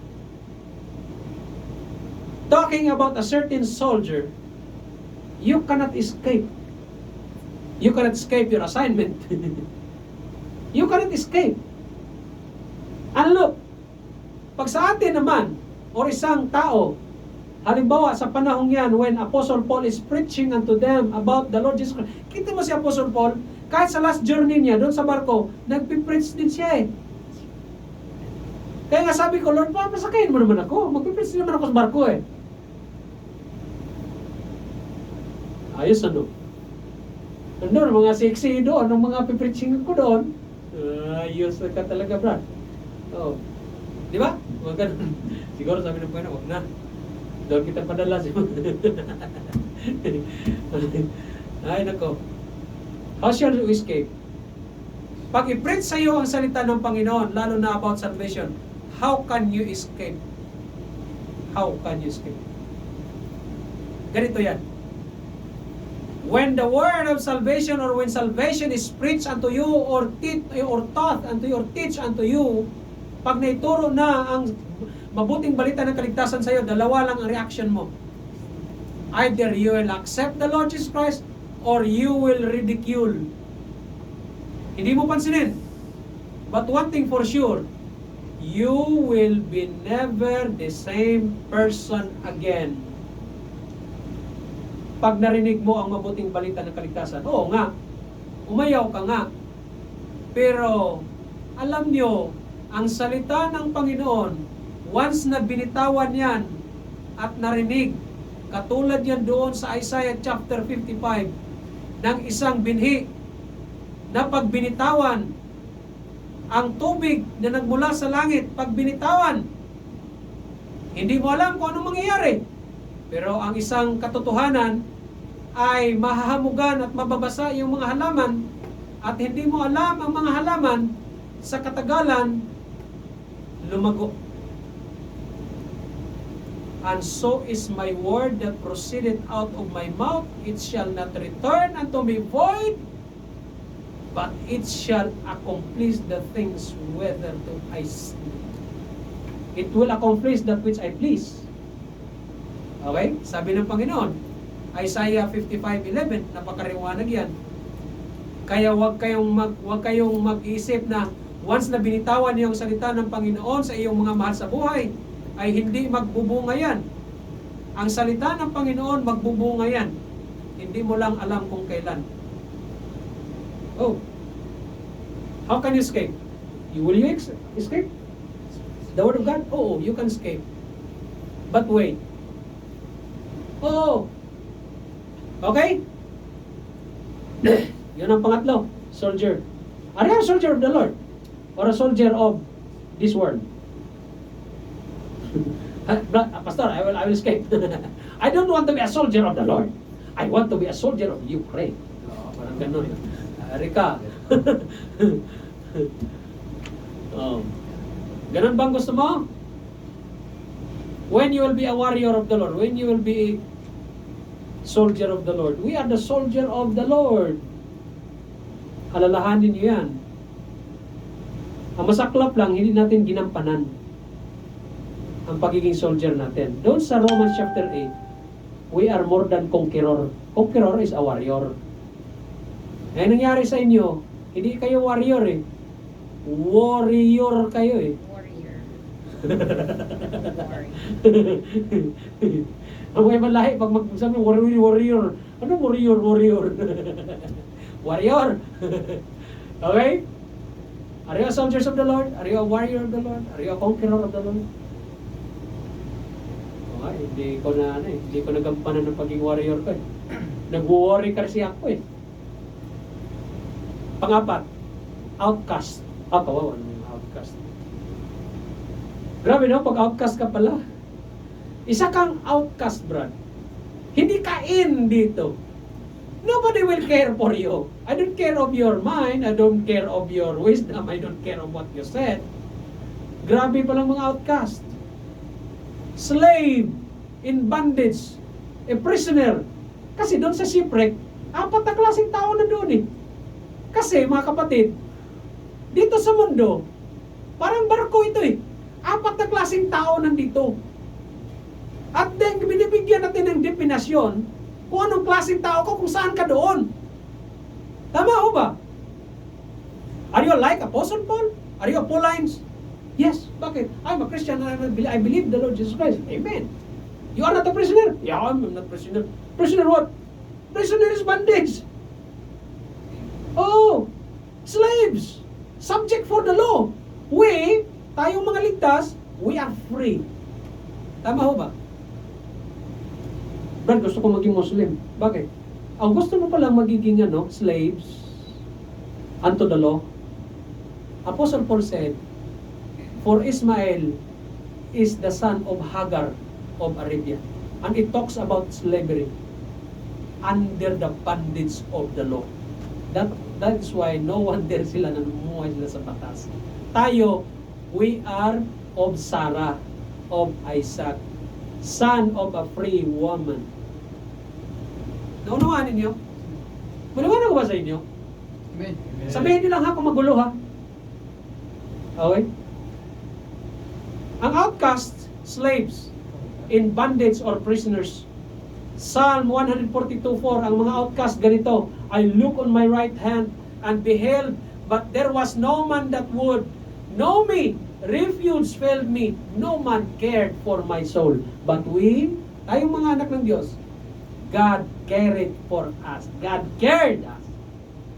talking about a certain soldier, you cannot escape. You cannot escape your assignment. You cannot escape. And look, pag sa atin naman, or isang tao, halimbawa sa panahong yan, when Apostle Paul is preaching unto them about the Lord Jesus Christ, kita mo si Apostle Paul, kahit sa last journey niya, doon sa barko, nagpipreach din siya eh. Kaya nga sabi ko, Lord, papasakayin mo naman ako. Magpipreach din naman ako sa barko eh. Ayos ano? Nandun, mga sexy doon, ang mga pipreaching ko doon. Ayos ka talaga, Brad. Oh. Di ba? Huwag ganun. Siguro sabi ng Panginoon, huwag na. Doon kita padala siya. Ay, nako. How shall you escape? Pag i-preach sa iyo ang salita ng Panginoon, lalo na about salvation, how can you escape? How can you escape? Ganito yan. When the word of salvation or when salvation is preached unto you or taught unto you or teach unto you, pag naituro na ang mabuting balita ng kaligtasan sa iyo, dalawa lang ang reaction mo. Either you will accept the Lord Jesus Christ or you will ridicule. Hindi mo pansinin. But one thing for sure, you will be never the same person again. Pag narinig mo ang mabuting balita ng kaligtasan, oo nga, umayaw ka nga. Pero, alam nyo, ang salita ng Panginoon, once na binitawan yan at narinig, katulad yan doon sa Isaiah chapter 55, ng isang binhi, na pag binitawan, ang tubig na nagmula sa langit, pag binitawan, hindi mo alam kung anong mangyayari. Pero ang isang katotohanan ay mahahamugan at mababasa yung mga halaman at hindi mo alam ang mga halaman, sa katagalan, lumago. And so is my word that proceeded out of my mouth, it shall not return unto me void, but it shall accomplish the things whereto I send. It will accomplish that which I please. Okay? Sabi ng Panginoon, Isaiah 55:11, napakaliwanag yan. Kaya huwag kayong mag-iisip na once na binitawan niyo ang salita ng Panginoon sa iyong mga mahal sa buhay, ay hindi magbubunga yan. Ang salita ng Panginoon, magbubunga yan. Hindi mo lang alam kung kailan. Oh. How can you escape? Will you escape? The Word of God? Oh, you can escape. But wait. Oh. Okay? Yun ang pangatlo. Soldier. Are you a soldier of the Lord? Or a soldier of this world? Pastor, I will escape. I don't want to be a soldier of the Lord. I want to be a soldier of Ukraine. Parang ganun. Rika. Oh. Ganun bang gusto mo? When you will be a warrior of the Lord, when you will be a soldier of the Lord, we are the soldier of the Lord. Alalahanin niyo yan. Ang masaklap lang, hindi natin ginampanan ang pagiging soldier natin. Doon sa Romans chapter 8, we are more than conqueror. Conqueror is a warrior. Eh, nangyari sa inyo, hindi kayo warrior eh. Warrior kayo eh. Warrior. Ang mga ibang lahi, pag magsabi warrior. Ano warrior? Warrior. Okay? Are you a soldiers of the Lord? Are you a warrior of the Lord? Are you a conqueror of the Lord? Okay, hindi ko nagampanan ng pagiging warrior ko eh. Nag-worry kasi ako eh. Pangapat, outcast. Kawawa ng outcast. Grabe no, pag outcast ka pala. Isa kang outcast, Brad. Hindi ka in dito. Nobody will care for you. I don't care of your mind. I don't care of your wisdom. I don't care of what you said. Grabe palang mga outcast. Slave in bondage. A prisoner. Kasi doon sa shipwreck, 4 na klaseng tao na doon eh. Kasi mga kapatid, dito sa mundo, Parang barko ito eh. 4 na klaseng tao nandito. At then, binibigyan natin ng definasyon kung anong klaseng tao ko, kung saan ka doon. Tama ho ba? Are you like Apostle Paul? Are you a Paulines? Yes. Bakit? I'm a Christian and I believe the Lord Jesus Christ. Amen. You are not a prisoner? Yeah, I'm not prisoner. Prisoner what? Prisoner is bondage. Oh, slaves. Subject for the law. We, tayong mga ligtas, we are free. Tama ho ba? Brad, gusto ko maging Muslim. Bakit? Ang gusto mo palang magiging slaves unto the law. Apostle Paul said, for Ismael is the son of Hagar of Arabia. And it talks about slavery under the bondage of the law. That is why no wonder sila nanumuhay sila sa batas. Tayo, we are of Sarah, of Isaac, son of a free woman. Naunawaan ninyo? Maliwanag ba sa inyo? Amen. Sabihin niyo lang ha kung magulo ha. Okay? Ang outcast, slaves, in bondage or prisoners. Psalm 142:4, ang mga outcast ganito, I look on my right hand and beheld, but there was no man that would know me. Refuge failed me. No man cared for my soul. But we, tayong mga anak ng Diyos, God cared for us. God cared us.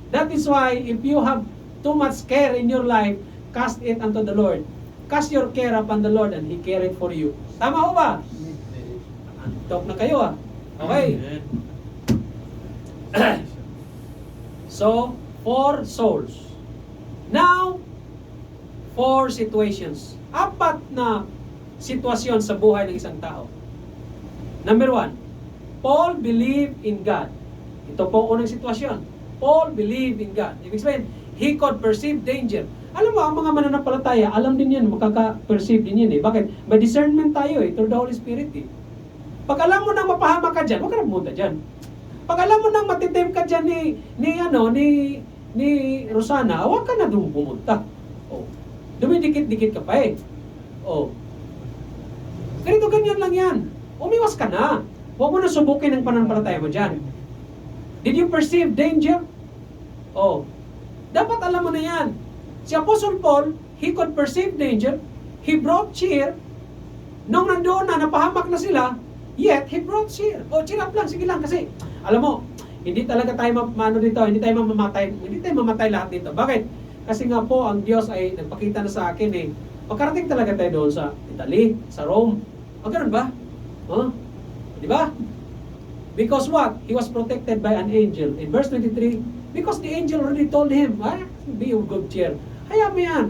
That is why if you have too much care in your life, cast it unto the Lord. Cast your care upon the Lord and He cared for you. Tama ho ba? Antok na kayo ah. Okay. So, 4 souls. Now, 4 situations. 4 na sitwasyon sa buhay ng isang tao. Number 1, Paul believed in God. Ito po unang sitwasyon. Paul believed in God. Ibig sabihin, he could perceive danger. Alam mo, ang mga mananampalataya, alam din yan, makaka-perceive din yan eh. Bakit? May discernment tayo eh, through the Holy Spirit eh. Pag alam mo nang mapahama ka dyan, huwag ka na pumunta dyan. Pag alam mo nang matitim ka dyan ni Rosana, huwag ka na doon pumunta. Oh. Dumidikit-dikit ka pa eh. Oh. Ganito ganyan lang yan. Umiwas ka na. Huwag mo na subukin ang pananampalataya mo dyan. Did you perceive danger? Oh. Dapat alam mo na yan. Si Apostle Paul, he could perceive danger. He brought cheer. Nung nandoon na, napahamak na sila, yet he brought cheer. Oh, cheer up lang, sige lang. Kasi, alam mo, hindi talaga tayo hindi tayo mamatay lahat dito. Bakit? Kasi nga po, ang Diyos ay nagpakita na sa akin eh. Pagkarating talaga tayo doon sa Italy, sa Rome. Ganun ba? Huh? Di ba? Because what? He was protected by an angel. In verse 23, because the angel already told him, be of good cheer. Hayaan mo yan.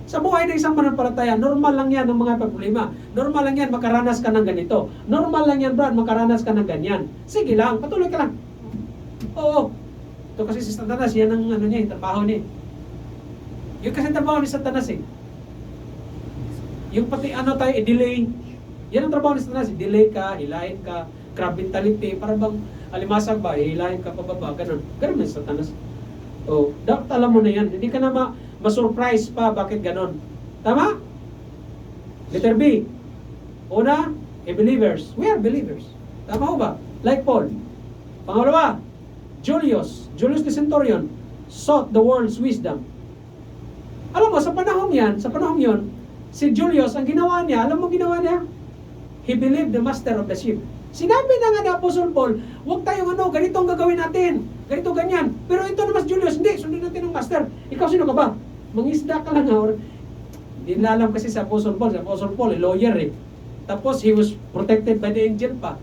Sa buhay ng isang mananampalataya, normal lang yan ng mga problema. Normal lang yan, makaranas ka ng ganito. Normal lang yan, Brad, makaranas ka ng ganyan. Sige lang, patuloy ka lang. Oo. Ito kasi si Satanas, yan ang yung trabaho niya. Yung kasi trabaho ni Satanas eh. Yung pati tayo, delay. Yan ang trabaho ni Satanas, delay ka, hilahin ka, crab mentality, para bang alimasag ba, hilahin ka pababa, ganun. Ganun ni Satanas. Oh, dapat alam mo na yan. Hindi ka na ma-surprise pa bakit ganon. Tama? Letter B. Una, believers. We are believers. Tama ho ba? Like Paul. Pangalawa, Julius the Centurion sought the world's wisdom. Alam mo, sa panahon yon, si Julius, ang ginawa niya, alam mo ginawa niya? He believed the master of the ship. Sinabi na nga ni Apostle Paul, huwag tayong ganito ang gagawin natin. Ganito, ganyan. Pero ito naman si Julius, hindi, sundin natin ang master. Ikaw sino ka ba? Mangisda ka lang ha. Hindi na alam kasi sa Apostle Paul. Si Apostle Paul, lawyer eh. Tapos he was protected by the angel pa.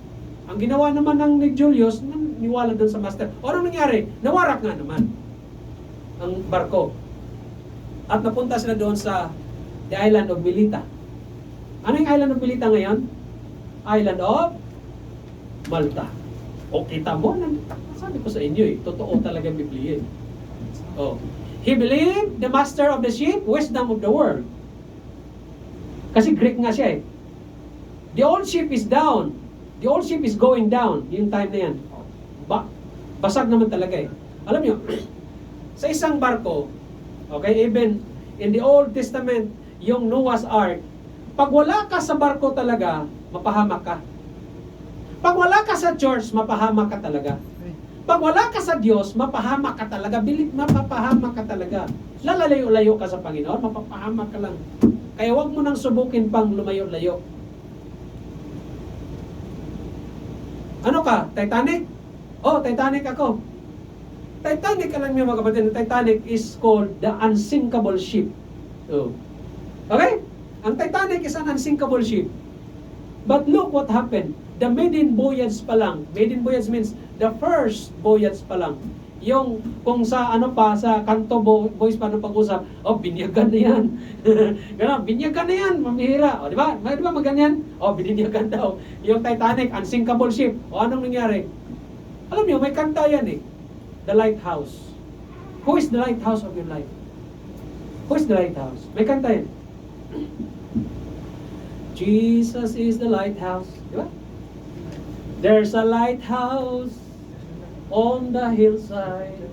Ang ginawa naman ni Julius, niwala doon sa master. O anong nangyari? Nawarak nga naman ang barko. At napunta sila doon sa the island of Melita. Ano yung island of Melita ngayon? Island of Malta. O kita mo, sabi ko sa inyo eh, totoo talaga ang Biblia eh. Oh. He believed the master of the ship, wisdom of the world. Kasi Greek nga siya eh. The old ship is down. The old ship is going down. Yung time na yan. Basag naman talaga eh. Alam nyo, sa isang barko, okay, even in the Old Testament, yung Noah's Ark, pag wala ka sa barko talaga, mapahamak ka. Pag wala ka sa church, mapahamak ka talaga. Pag wala ka sa Diyos, mapahamak ka talaga. Mapapahamak ka talaga. Lalayo-layo ka sa Panginoon, mapapahamak ka lang. Kaya wag mo nang subukin pang lumayo-layo. Ano ka? Titanic? Oh, Titanic ako. Titanic, alam niyo mga kapatid, Titanic is called the unsinkable ship. So, okay? Ang Titanic is an unsinkable ship. But look what happened. The maiden voyage pa lang. Maiden voyage means the first voyage pa lang. Yung kung sa ano pa, sa kanto boys pa ng pag-usap, oh, binyagan na yan. Ganun, binyagan na yan, mamihira. O, di ba? Di ba maganyan? Oh, binyagan daw. Yung Titanic, unsinkable ship. O, anong nangyari? Alam niyo, may kanta yan eh. The Lighthouse. Who is the lighthouse of your life? Who is the lighthouse? May kanta yan. Jesus is the lighthouse. Di ba? There's a lighthouse on the hillside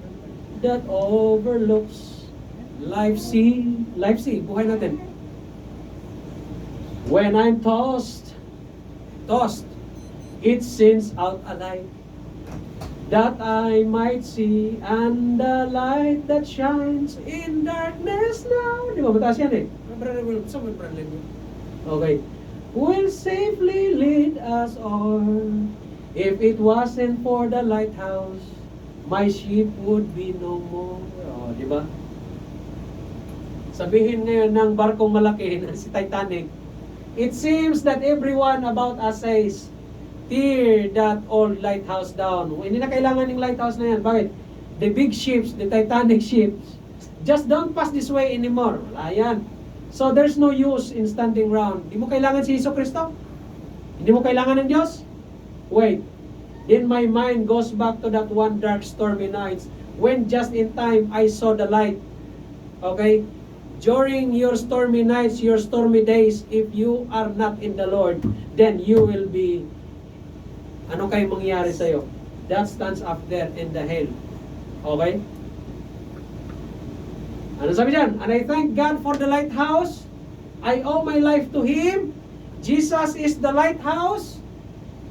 that overlooks life sea. Life sea, buhay natin. When I'm tossed, it sends out a light that I might see, and the light that shines in darkness now. Di ba, mataas yan eh. Okay. Will safely lead us on. If it wasn't for the lighthouse, my ship would be no more. Oh, di ba? Sabihin ngayon ng barkong malaki na si Titanic, it seems that everyone about us says, tear that old lighthouse down. Hindi na kailangan ng lighthouse na yan. Bakit? The big ships, the Titanic ships, just don't pass this way anymore. Wala yan. So there's no use in standing around. Hindi mo kailangan si Hesus Kristo? Hindi mo kailangan ng Diyos? Wait. Then my mind goes back to that one dark stormy night when just in time I saw the light. Okay? During your stormy nights, your stormy days, if you are not in the Lord, then you will be, ano kayo mangyayari sa'yo? That stands up there in the hell. Okay? Ano sabi dyan? And I thank God for the lighthouse. I owe my life to Him. Jesus is the lighthouse.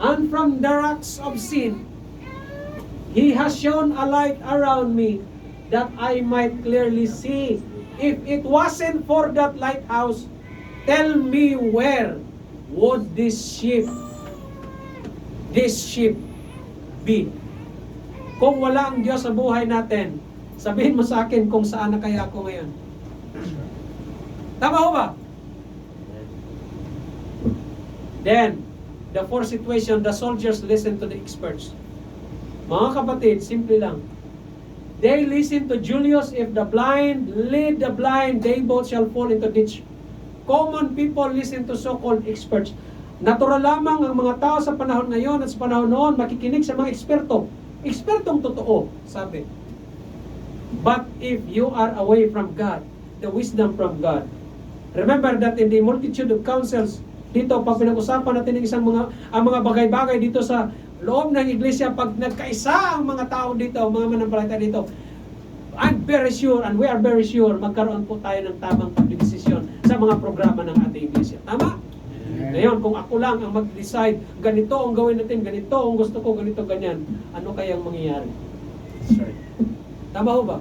And from the rocks of sin, He has shown a light around me that I might clearly see. If it wasn't for that lighthouse, tell me where would this ship be? Kung wala ang Diyos sa buhay natin, sabihin mo sa akin kung saan na kaya ako ngayon. Tama ho ba? Then, the fourth situation, the soldiers listen to the experts. Mga kapatid, simple lang. They listen to Julius, if the blind lead the blind, they both shall fall into ditch. Common people listen to so-called experts. Natural lamang ang mga tao sa panahon ngayon at sa panahon noon makikinig sa mga eksperto. Ekspertong totoo, sabi. But if you are away from God, the wisdom from God, remember that in the multitude of counsels, dito pag pinag-usapan natin ang mga bagay-bagay dito sa loob ng iglesia, pag nagkaisa ang mga tao dito, mga manampalataya dito, I'm very sure and we are very sure magkaroon po tayo ng tamang pagdedesisyon sa mga programa ng ating iglesia. Tama? Ngayon, kung ako lang ang mag-decide, ganito ang gawin natin, ganito ang gusto ko, ganito, ganyan, ano kayang mangyayari? That's right. Tama ho ba?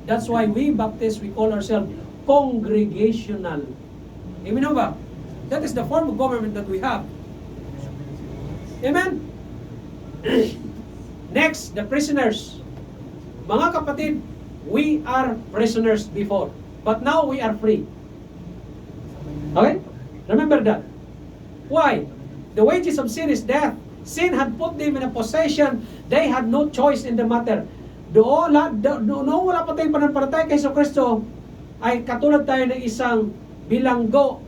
That's why we Baptists, we call ourselves congregational. Amen ho ba? That is the form of government that we have. Amen? Next, the prisoners. Mga kapatid, we are prisoners before. But now we are free. Okay? Remember that. Why? The wages of sin is death. Sin had put them in a possession. They had no choice in the matter. Doon wala pa tayong pananampalataya kay Kristo, ay katulad tayo ng isang bilanggo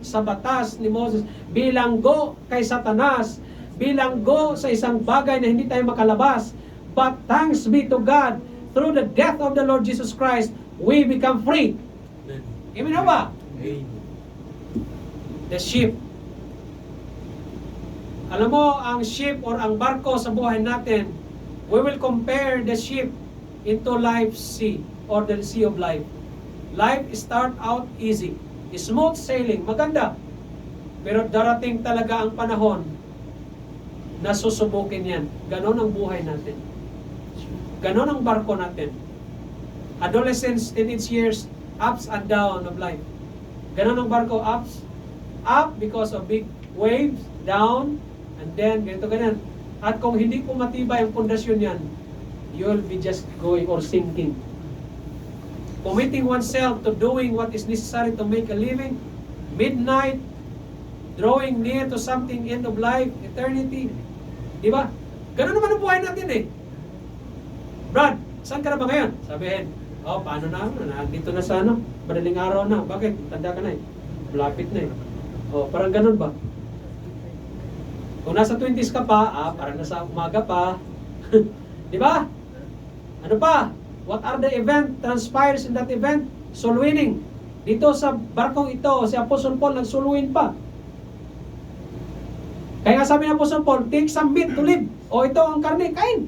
sa batas ni Moses, bilanggo kay Satanas, bilanggo sa isang bagay na hindi tayo makalabas. But thanks be to God, through the death of the Lord Jesus Christ, we become free. Amen ho ba? The ship. Alam mo, ang ship or ang barko sa buhay natin, we will compare the ship into life sea or the sea of life. Life start out easy. Smooth sailing, maganda. Pero darating talaga ang panahon na susubukin yan. Ganon ang buhay natin. Ganon ang barko natin. Adolescence, teenage years, ups and down of life. Ganon ang barko, ups, up because of big waves, down, and then ganito ganyan. At kung hindi po matibay ang pundasyon yan, you'll be just going or sinking. Committing oneself to doing what is necessary to make a living, midnight, drawing near to something end of life, eternity. Di ba? Ganun naman ang buhay natin eh. Brad, saan ka na ba ngayon? Sabihin, paano na? Nandito na sa madaling araw na. Bakit? Tanda ka na eh. Malapit na eh. Parang ganun ba? Kung nasa 20s ka pa, parang nasa umaga pa. Di ba? Ano pa? What are the event transpires in that event? Soul winning. Dito sa barkong ito, si Apostle Paul nag-soul win pa. Kaya nga sabi ng Apostle Paul, take some meat to live. Ito ang karne, kain.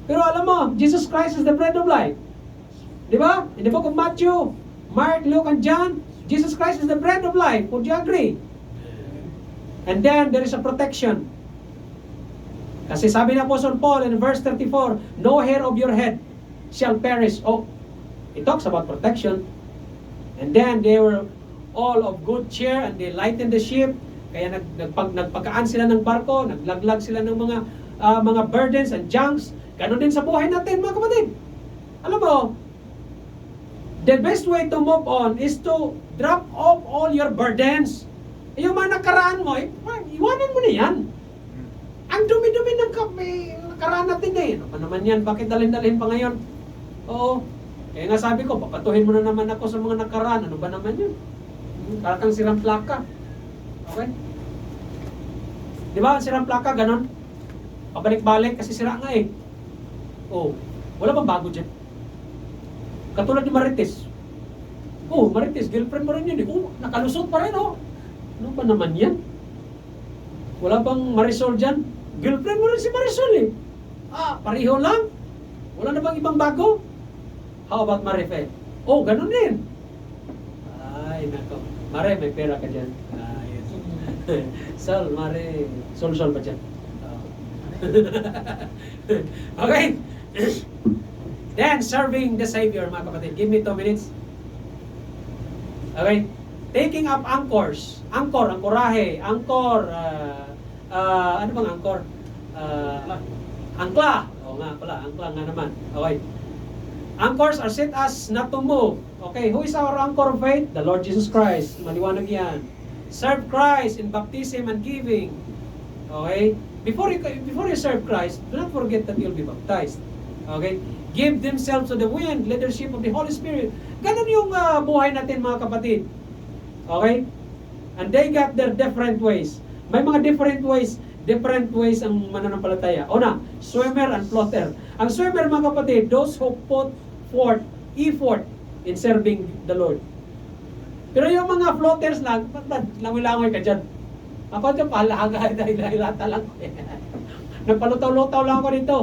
Pero alam mo, Jesus Christ is the bread of life. Di ba? In the book of Matthew, Mark, Luke, and John, Jesus Christ is the bread of life. Would you agree? And then, there is a protection. Kasi sabi ng Apostle Paul in verse 34, no hair of your head shall perish. It talks about protection. And then, they were all of good cheer and they lightened the ship. Kaya nagpagkaan sila ng barko, naglaglag sila ng mga burdens and junks. Ganon din sa buhay natin, mga kapatid. Alam mo, the best way to move on is to drop off all your burdens. Yung mga nakaraan mo, iwanan mo na yan. Ang dumi-dumi ng nakaraan natin eh. Ano pa naman yan? Bakit dalhin-dalhin pa ngayon? Oo. Kaya nga sabi ko, papatuhin mo na naman ako sa mga nakaraan. Ano ba naman yun? Para kang sirang plaka. Okay? Di ba? Sirang plaka, ganon. Pabalik-balik kasi sira nga eh. Wala bang bago dyan? Katulad ni Marites. Marites, girlfriend mo rin yun eh. Nakalusot pa rin Ano ba naman yan? Wala bang Marisol dyan? Girlfriend mo rin si Marisol eh. Pareho lang. Wala na bang ibang bago? How about Marife? Ganun din. Ay, nako. Mare, may pera ka dyan. Yes. Sol, Mare. Sol ba dyan? Okay. Then, serving the Savior, mga kapatid. Give me 2 minutes. Okay. Taking up anchors. Ankorahe. Angkor. Ano bang angkor? Angkla. Nga pala. Angkla nga naman. Okay. Anchors are set us not to move. Okay. Who is our anchor of faith? The Lord Jesus Christ. Maliwanag yan. Serve Christ in baptism and giving. Okay. Before you serve Christ, do not forget that you'll be baptized. Okay? Give themselves to the wind, leadership of the Holy Spirit. Ganun yung buhay natin, mga kapatid. Okay? And they got their different ways. May mga different ways ang mananampalataya. Swimmer and floater. Ang swimmer, mga kapatid, those who put forth effort in serving the Lord. Pero yung mga floaters lang, langoy-langoy ka dyan. Ako dyan, palaga, dahil-dahilata lang. Nagpalutaw-lutaw lang ako dito.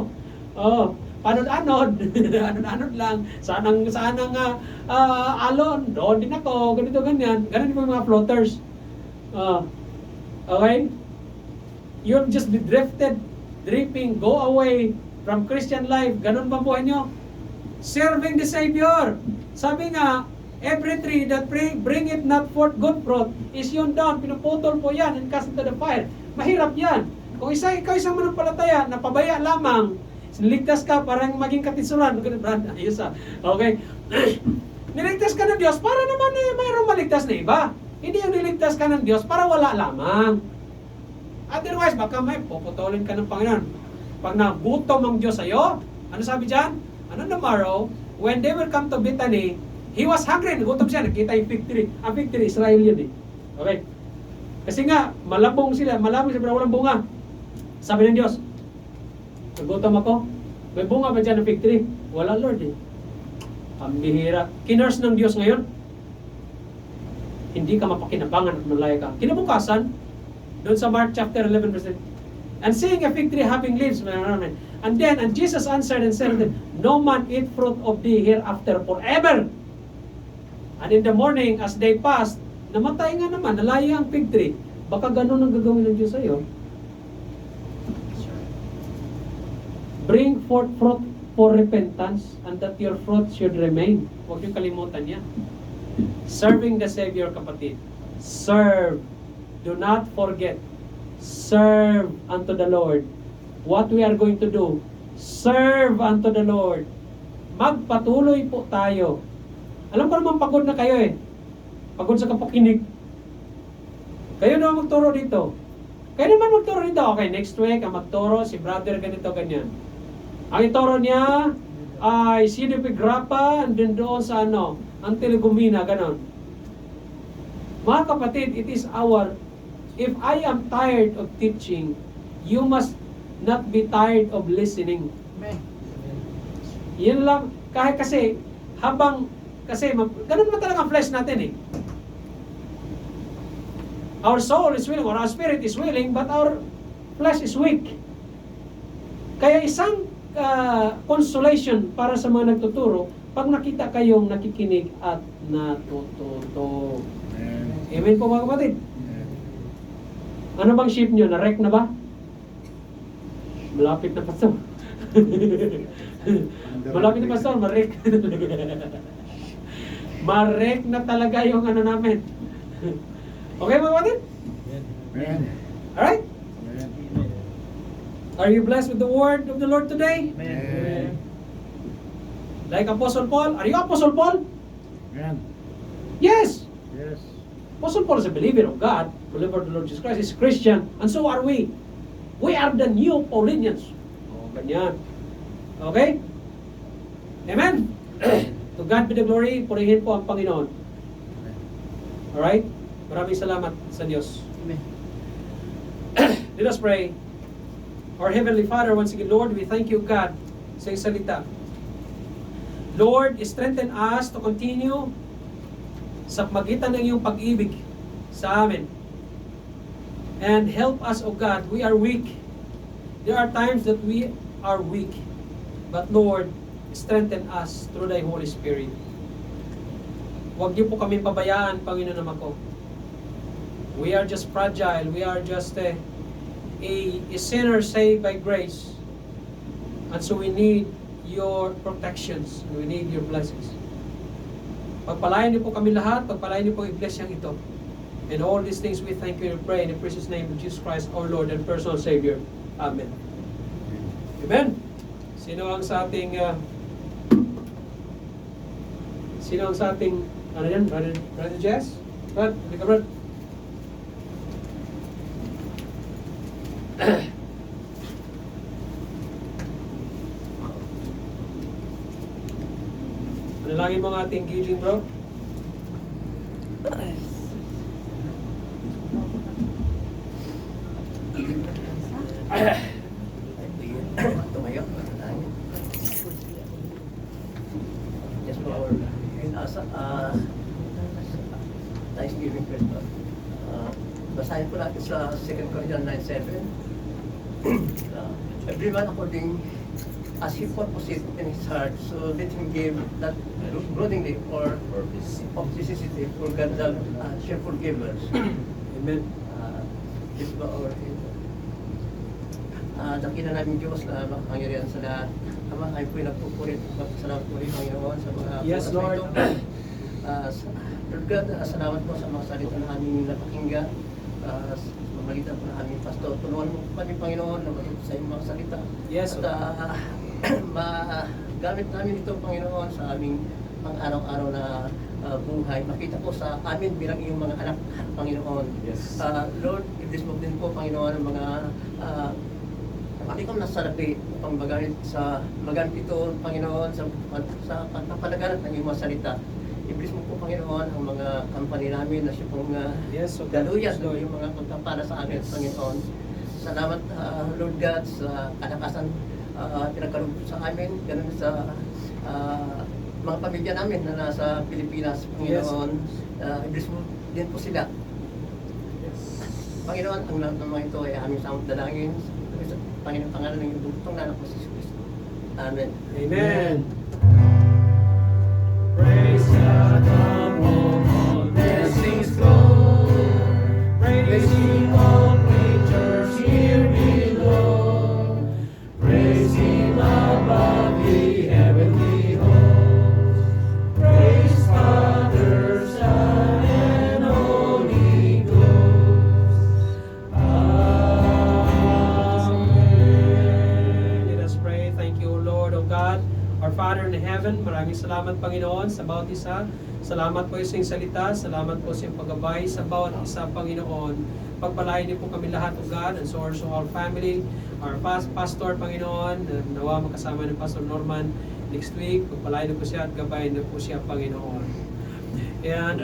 Panod-anod. Anod-anod lang. Saan ang alon? Doon din ako. Ganito, ganyan. Ganun yung mga floaters. Okay? You'll just be drifted, dripping, go away from Christian life. Ganun ba buhay nyo? Serving the Savior. Sabi nga, every tree that bring it not forth good fruit is yun down. Pinuputol po yan and cast into the fire. Mahirap yan. Kung ikaw isang manampalataya, napabaya lamang, niligtas ka parang maging katisuran. Ayos Okay. Niligtas ka ng Diyos para naman mayroong maligtas na iba. Hindi yung niligtas ka ng Diyos para wala lamang. Otherwise, baka may puputulin ka ng Panginoon. Pag nagutom ang Diyos sa'yo, ano sabi dyan? Tomorrow, when they will come to Bethany, he was hungry, nagutom siya, nakita yung fig tree. Ang fig tree, Israel yun eh. Okay. Kasi nga, malabong sila pero walang bunga. Sabi ng Diyos, nagutom ako, may bunga ba dyan ng fig tree? Wala, Lord eh. Pambihira. Kinurse ng Diyos ngayon. Hindi ka mapakinabangan at malaya ka. Kinabukasan, doon sa Mark chapter 11 verse 8, and seeing a fig tree having leaves, and Jesus answered and said, no man eat fruit of thee hereafter forever. And in the morning, as they passed, namatay nga naman, nalaya ang fig tree. Baka ganun ang gagawin ng Diyos sa'yo. Bring forth fruit for repentance, and that your fruit should remain. Huwag niyo kalimutan yan. Serving the Savior, kapatid. Serve. Do not forget. Serve unto the Lord. What we are going to do, serve unto the Lord. Magpatuloy po tayo. Alam ko naman pagod na kayo eh. Pagod sa kapakinig. Kayo naman magturo dito. Kayo naman magturo dito. Okay, next week, ang magturo si brother ganito, ganyan. Ang ituro niya ay CDP Grappa and then doon sa ang Telegumina, ganon. Mga kapatid, it is our, if I am tired of teaching, you must not be tired of listening. Yan lang, kahit kasi, ganun naman talaga ang flesh natin eh. Our soul is willing, or our spirit is willing, but our flesh is weak. Kaya isang consolation para sa mga nagtuturo, pag nakita kayong nakikinig at natututo. Amen po mga kapatid. Ano bang ship nyo? Na-wreck na ba? Malapit na pastor. Malapit na pastor, ma-wreck. Ma-wreck na talaga yung namin. Okay mga kapatid? Alright? Are you blessed with the word of the Lord today? Amen. Like Apostle Paul? Are you Apostle Paul? Amen. Yes! Yes. Apostle Paul is a believer of God, believer of the Lord Jesus Christ, is Christian, and so are we. We are the new Paulinians. O, ganyan. Okay? Amen? To God be the glory, purihin po ang Panginoon. Alright? Maraming salamat sa Diyos. Amen. Let us pray. Our Heavenly Father, once again, Lord, we thank you, God, sa iyong salita. Lord, strengthen us to continue sa magitan ng iyong pag-ibig sa amin. And help us, O God, we are weak. There are times that we are weak. But Lord, strengthen us through Thy Holy Spirit. Huwag niyo po kami pabayaan, Panginoon naman ko. We are just fragile. We are just a sinner saved by grace. And so we need your protections. We need your blessings. Pagpalain niyo po kami lahat. Pagpalain niyo po iglesyang ito. And all these things we thank you and pray in the precious name of Jesus Christ, our Lord and personal Savior. Amen. Amen. Sino ang sa ating ano yan? Brother Jess? Brad, halika Brad. Manalangin mo ang ating giving, bro. Tumayo. Yes, Lord. Thanksgiving Christmas. Basahin po natin sa 2 Corinthians 9:7. Every man according as he purposeth in his heart, so let him give that grudgingly or of necessity for God the cheerful givers. Amen. This is our dakila namin Diyos na makapangyarihan sa lahat. Ama, kayo po'y nagpupurit. Salamat po rin, Panginoon, sa mga Yes, oras na Lord. ito. Lord God, salamat po sa mga salita na aming napakinggan. Sa pamamagitan po ng aming pastor. Tulungan mo kami, Panginoon, na maging sa iyong mga salita. Yes, At magamit namin ito, Panginoon, sa aming pang-araw-araw na buhay. Makita po sa amin bilang iyong mga anak, Panginoon. Yes. Lord, i-bless mo din po, Panginoon, ang mga patikam na salapi upang magamit ito, Panginoon, sa pagpapalaganap ng iyong mga salita. I-bless mo po, Panginoon, ang mga company namin na siya pong Yes, okay. daluyan Yes, ng Lord. iyong mga pagpapala sa amin, Panginoon. Salamat, Lord God, sa kalakasan pinagkaroon sa amin, ganun sa mga pamilya namin na nasa Pilipinas, Panginoon. I-bless mo din po sila. Panginoon, ang lahat ng mga ito ay aming samot dalangin. Sa Panginoon, pangalan ng iyong bugtong na po si Jesus Cristo. Amen. Amen. Praise God. home all blessings flow. Praise Him, all creatures here below. Praise Him above the heavenly hosts. Praise Father, Son, and Holy Ghost. Amen. Let us pray. Thank you, Lord, O God, our Father in heaven. Maraming salamat, Panginoon, sa bawat isa. Salamat po sa iyong salita. Salamat po sa iyong paggabay sa bawat isa, Panginoon. Pagpalain niyo po kami lahat, O God, and so also our family, our pastor, Panginoon, na nawa makasama ng Pastor Norman next week. Pagpalain niyo po siya at gabayin niyo po siya, Panginoon. And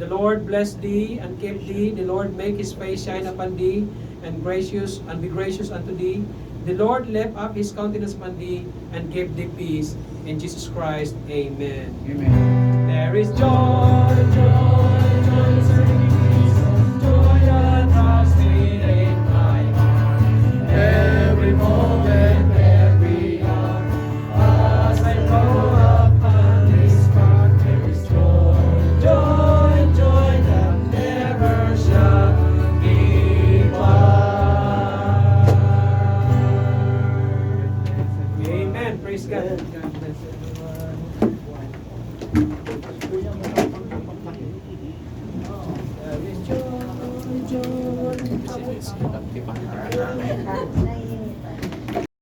the Lord bless thee and keep thee. The Lord make His face shine upon thee and be gracious unto thee. The Lord lift up His countenance upon thee and give thee peace. In Jesus Christ, Amen. Amen. There is joy, joy, joy, joy that runs within my heart. Every moment, every hour, as I grow upon this path, there is joy, joy, joy that never shall depart. Amen. Praise God. God bless everyone. There is joy, joy.